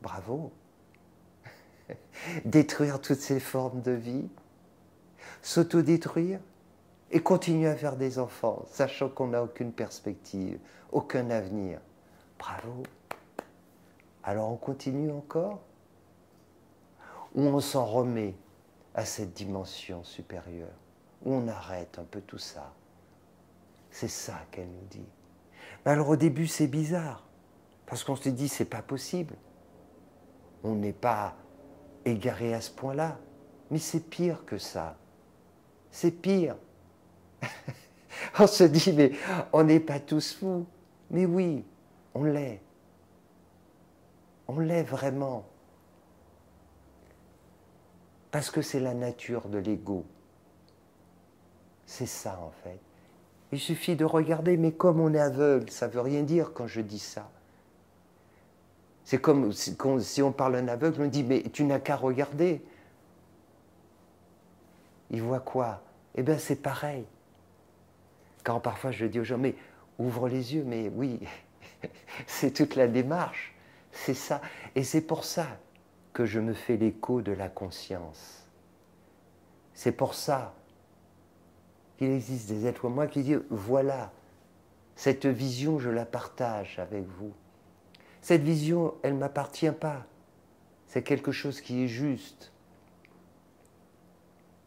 Bravo! Détruire toutes ces formes de vie? S'autodétruire? Et continuer à faire des enfants, sachant qu'on n'a aucune perspective, aucun avenir. Bravo! Alors on continue encore? Ou on s'en remet à cette dimension supérieure? Ou on arrête un peu tout ça? C'est ça qu'elle nous dit. Mais alors au début c'est bizarre, parce qu'on se dit c'est pas possible. On n'est pas égaré à ce point-là, mais c'est pire que ça. C'est pire. On se dit, mais on n'est pas tous fous. Mais oui, on l'est. On l'est vraiment. Parce que c'est la nature de l'ego. C'est ça, en fait. Il suffit de regarder, mais comme on est aveugle, ça ne veut rien dire quand je dis ça. C'est comme si on parle à un aveugle, on dit, mais tu n'as qu'à regarder. Il voit quoi? Eh bien, c'est pareil. Quand parfois je dis aux gens, mais ouvre les yeux, mais oui, c'est toute la démarche, c'est ça. Et c'est pour ça que je me fais l'écho de la conscience. C'est pour ça qu'il existe des êtres comme moi qui disent, voilà, cette vision, je la partage avec vous. Cette vision, elle ne m'appartient pas. C'est quelque chose qui est juste.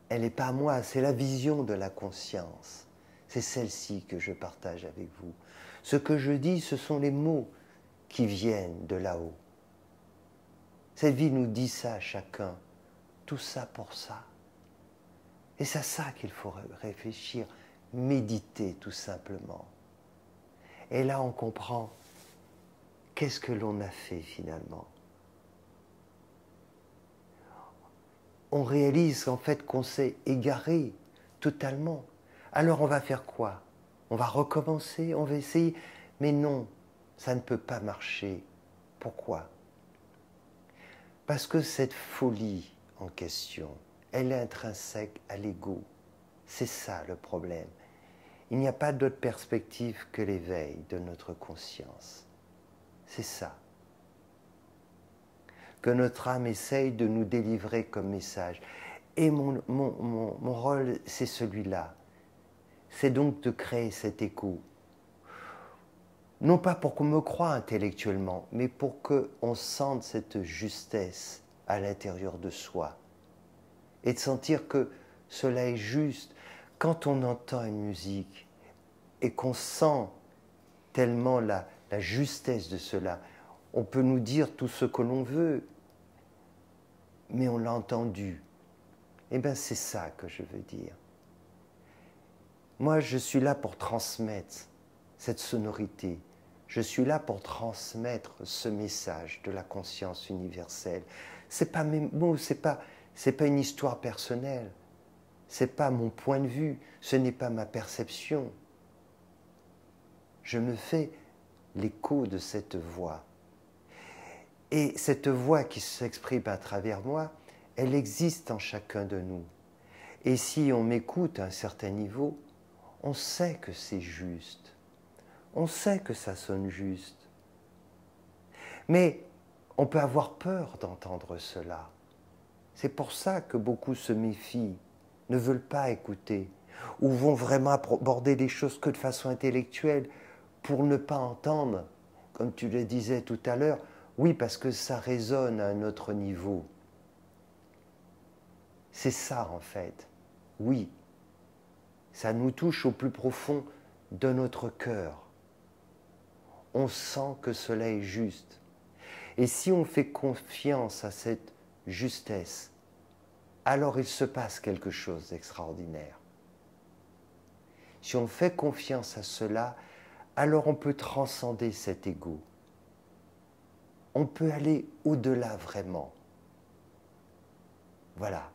Elle n'est pas à moi, c'est la vision de la conscience. C'est celle-ci que je partage avec vous. Ce que je dis, ce sont les mots qui viennent de là-haut. Cette vie nous dit ça à chacun. Tout ça pour ça. Et c'est à ça qu'il faut réfléchir, méditer tout simplement. Et là, on comprend qu'est-ce que l'on a fait finalement. On réalise en fait qu'on s'est égaré totalement. Alors on va faire quoi? On va recommencer, on va essayer. Mais non, ça ne peut pas marcher. Pourquoi? Parce que cette folie en question, elle est intrinsèque à l'ego. C'est ça le problème. Il n'y a pas d'autre perspective que l'éveil de notre conscience. C'est ça. Que notre âme essaye de nous délivrer comme message. Et mon rôle, c'est celui-là. C'est donc de créer cet écho. Non pas pour qu'on me croie intellectuellement, mais pour qu'on sente cette justesse à l'intérieur de soi. Et de sentir que cela est juste. Quand on entend une musique et qu'on sent tellement la justesse de cela, on peut nous dire tout ce que l'on veut, mais on l'a entendu. Eh bien, c'est ça que je veux dire. Moi, je suis là pour transmettre cette sonorité. Je suis là pour transmettre ce message de la conscience universelle. C'est pas mes mots, c'est pas une histoire personnelle. C'est pas mon point de vue, ce n'est pas ma perception. Je me fais l'écho de cette voix. Et cette voix qui s'exprime à travers moi, elle existe en chacun de nous. Et si on m'écoute à un certain niveau, on sait que c'est juste. On sait que ça sonne juste. Mais on peut avoir peur d'entendre cela. C'est pour ça que beaucoup se méfient, ne veulent pas écouter, ou vont vraiment aborder les choses que de façon intellectuelle pour ne pas entendre, comme tu le disais tout à l'heure, oui, parce que ça résonne à un autre niveau. C'est ça en fait, oui. Ça nous touche au plus profond de notre cœur. On sent que cela est juste. Et si on fait confiance à cette justesse, alors il se passe quelque chose d'extraordinaire. Si on fait confiance à cela, alors on peut transcender cet ego. On peut aller au-delà vraiment. Voilà.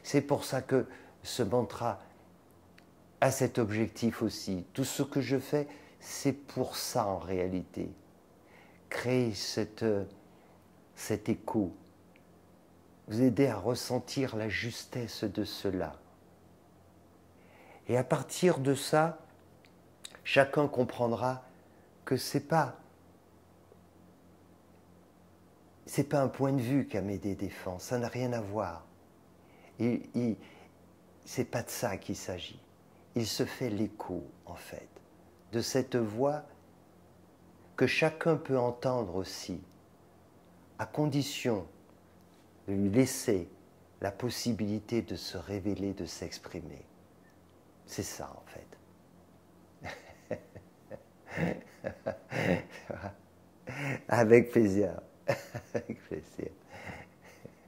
C'est pour ça que ce mantra a cet objectif aussi. Tout ce que je fais, c'est pour ça en réalité. Créer cet écho, vous aider à ressentir la justesse de cela. Et à partir de ça, chacun comprendra que c'est pas un point de vue qu'Amédée défend, ça n'a rien à voir. C'est pas de ça qu'il s'agit. Il se fait l'écho, en fait, de cette voix que chacun peut entendre aussi, à condition de lui laisser la possibilité de se révéler, de s'exprimer. C'est ça, en fait. Avec plaisir. Avec plaisir.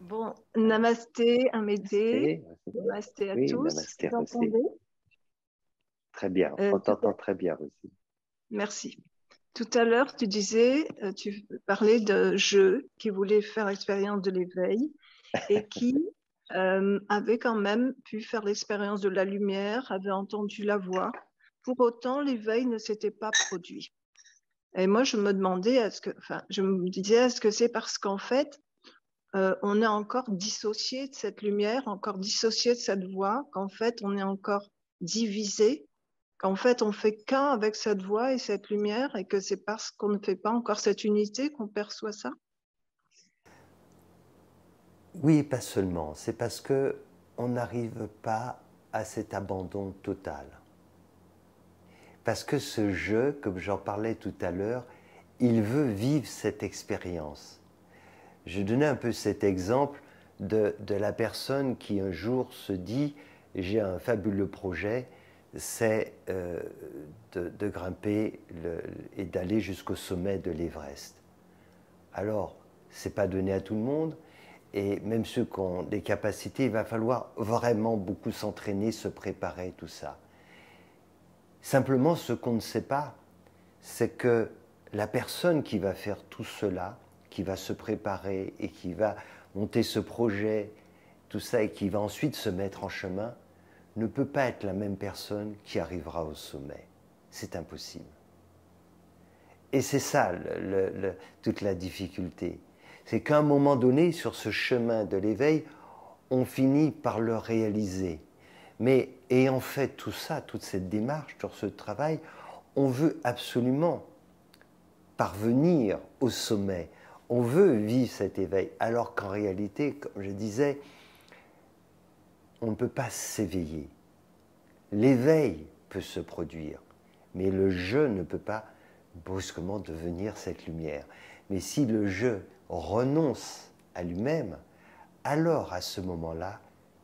Bon, namasté, Amédée. Namasté à tous. Namasté, Vous entendez? Très bien, on t'entend très bien aussi. Merci. Tout à l'heure, tu disais, tu parlais de je qui voulait faire l'expérience de l'éveil et qui avait quand même pu faire l'expérience de la lumière, avait entendu la voix. Pour autant, l'éveil ne s'était pas produit. Et moi, je me demandais, je me disais, est-ce que c'est parce qu'en fait, on est encore dissocié de cette lumière, encore dissocié de cette voix, qu'en fait, on est encore divisé, qu'en fait, on fait qu'un avec cette voix et cette lumière, et que c'est parce qu'on ne fait pas encore cette unité qu'on perçoit ça? Oui, pas seulement. C'est parce que on n'arrive pas à cet abandon total. Parce que ce jeu, comme j'en parlais tout à l'heure, il veut vivre cette expérience. Je donnais un peu cet exemple de la personne qui un jour se dit « j'ai un fabuleux projet, c'est de grimper et d'aller jusqu'au sommet de l'Everest ». Alors, ce n'est pas donné à tout le monde, et même ceux qui ont des capacités, il va falloir vraiment beaucoup s'entraîner, se préparer, tout ça. Simplement, ce qu'on ne sait pas, c'est que la personne qui va faire tout cela, qui va se préparer et qui va monter ce projet, tout ça, et qui va ensuite se mettre en chemin, ne peut pas être la même personne qui arrivera au sommet. C'est impossible. Et c'est ça toute la difficulté. C'est qu'à un moment donné, sur ce chemin de l'éveil, on finit par le réaliser. Mais ayant fait tout ça, toute cette démarche, tout ce travail, on veut absolument parvenir au sommet. On veut vivre cet éveil, alors qu'en réalité, comme je disais, on ne peut pas s'éveiller. L'éveil peut se produire, mais le je ne peut pas brusquement devenir cette lumière. Mais si le je renonce à lui-même, alors à ce moment-là,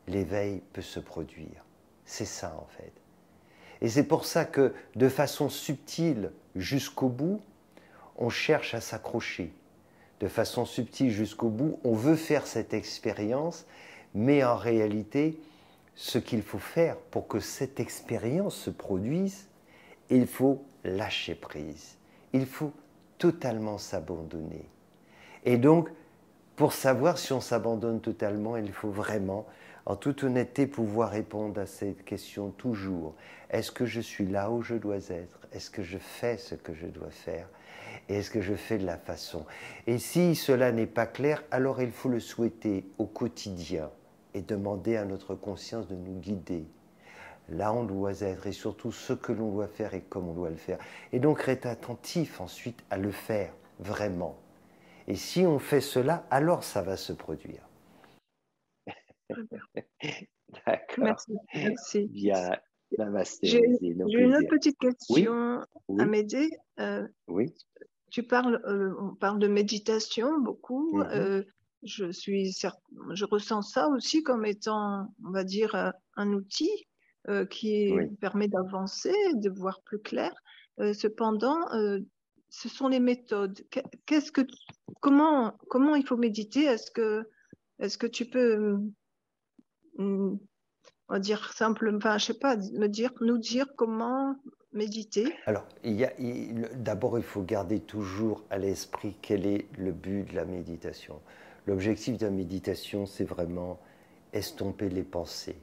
l'éveil peut se produire. C'est ça en fait. Et c'est pour ça que de façon subtile jusqu'au bout, on cherche à s'accrocher. De façon subtile jusqu'au bout, on veut faire cette expérience, mais en réalité, ce qu'il faut faire pour que cette expérience se produise, il faut lâcher prise. Il faut totalement s'abandonner. Et donc, pour savoir si on s'abandonne totalement, il faut vraiment, en toute honnêteté, pouvoir répondre à cette question toujours. Est-ce que je suis là où je dois être? Est-ce que je fais ce que je dois faire? Et est-ce que je fais de la façon? Et si cela n'est pas clair, alors il faut le souhaiter au quotidien et demander à notre conscience de nous guider. Là, on doit être, et surtout ce que l'on doit faire et comme on doit le faire. Et donc, être attentif ensuite à le faire, vraiment. Et si on fait cela, alors ça va se produire. D'accord. Merci. Merci. Bien. Namasté. J'ai une autre petite question à m'aider. Oui. On parle de méditation beaucoup. Je ressens ça aussi comme étant, on va dire, un outil qui permet d'avancer, de voir plus clair. Cependant, ce sont les méthodes. Comment il faut méditer? Est-ce que tu peux, on va dire simplement, enfin, je sais pas, nous dire comment méditer? Alors, d'abord, il faut garder toujours à l'esprit quel est le but de la méditation. L'objectif de la méditation, c'est vraiment estomper les pensées.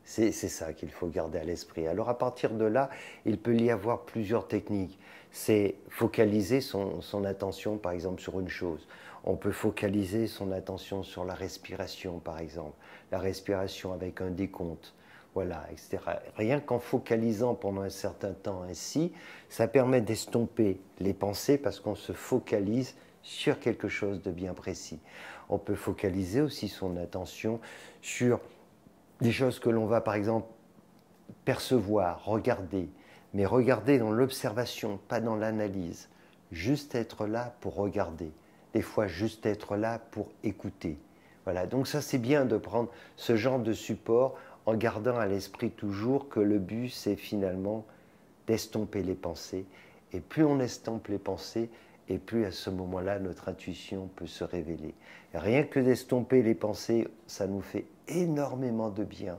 C'est ça qu'il faut garder à l'esprit. Alors à partir de là, il peut y avoir plusieurs techniques. C'est focaliser son attention, par exemple, sur une chose. On peut focaliser son attention sur la respiration, par exemple. La respiration avec un décompte, voilà, etc. Rien qu'en focalisant pendant un certain temps ainsi, ça permet d'estomper les pensées parce qu'on se focalise sur quelque chose de bien précis. On peut focaliser aussi son attention sur des choses que l'on va, par exemple, percevoir, regarder, mais regarder dans l'observation, pas dans l'analyse. Juste être là pour regarder. Des fois, juste être là pour écouter. Voilà, donc ça, c'est bien de prendre ce genre de support en gardant à l'esprit toujours que le but, c'est finalement d'estomper les pensées. Et plus on estompe les pensées, et plus à ce moment-là, notre intuition peut se révéler. Et rien que d'estomper les pensées, ça nous fait énormément de bien.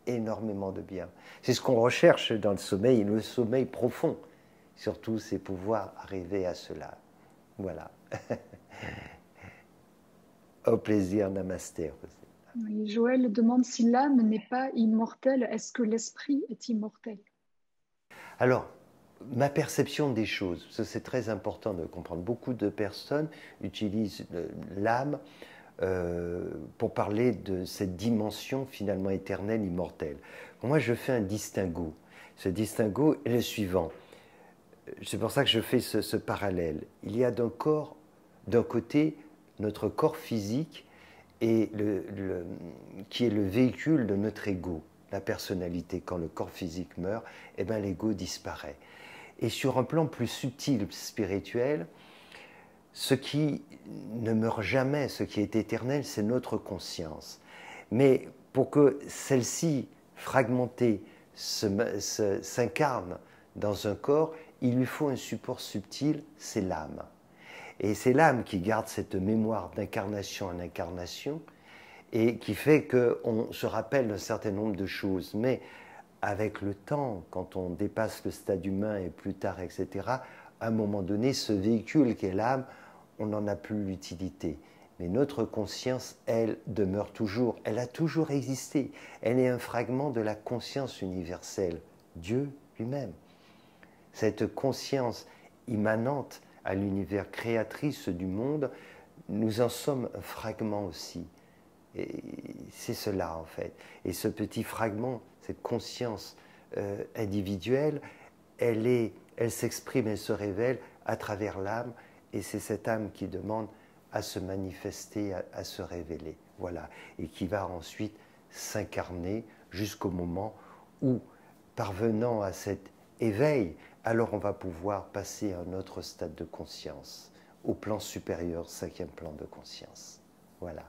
Énormément de bien. C'est ce qu'on recherche dans le sommeil profond. Surtout, c'est pouvoir arriver à cela. Voilà. Au plaisir, namasté. Oui, Joël demande si l'âme n'est pas immortelle, est-ce que l'esprit est immortel? Alors, ma perception des choses, c'est très important de comprendre. Beaucoup de personnes utilisent l'âme pour parler de cette dimension finalement éternelle, immortelle. Moi, je fais un distinguo. Ce distinguo est le suivant. C'est pour ça que je fais ce parallèle. Il y a d'un côté, notre corps physique et qui est le véhicule de notre ego, la personnalité. Quand le corps physique meurt, eh ben, l'ego disparaît. Et sur un plan plus subtil, spirituel, ce qui ne meurt jamais, ce qui est éternel, c'est notre conscience. Mais pour que celle-ci, fragmentée, s'incarne dans un corps, il lui faut un support subtil, c'est l'âme. Et c'est l'âme qui garde cette mémoire d'incarnation en incarnation et qui fait qu'on se rappelle d'un certain nombre de choses. Mais avec le temps, quand on dépasse le stade humain et plus tard, etc., à un moment donné, ce véhicule qu'est l'âme, on n'en a plus l'utilité. Mais notre conscience, elle, demeure toujours. Elle a toujours existé. Elle est un fragment de la conscience universelle, Dieu lui-même. Cette conscience immanente à l'univers, créatrice du monde, nous en sommes un fragment aussi. Et c'est cela, en fait. Et ce petit fragment, cette conscience individuelle, elle s'exprime, elle se révèle à travers l'âme, et c'est cette âme qui demande à se manifester, à se révéler. Voilà. Et qui va ensuite s'incarner jusqu'au moment où, parvenant à cet éveil, alors on va pouvoir passer à un autre stade de conscience, au plan supérieur, 5e plan de conscience. Voilà.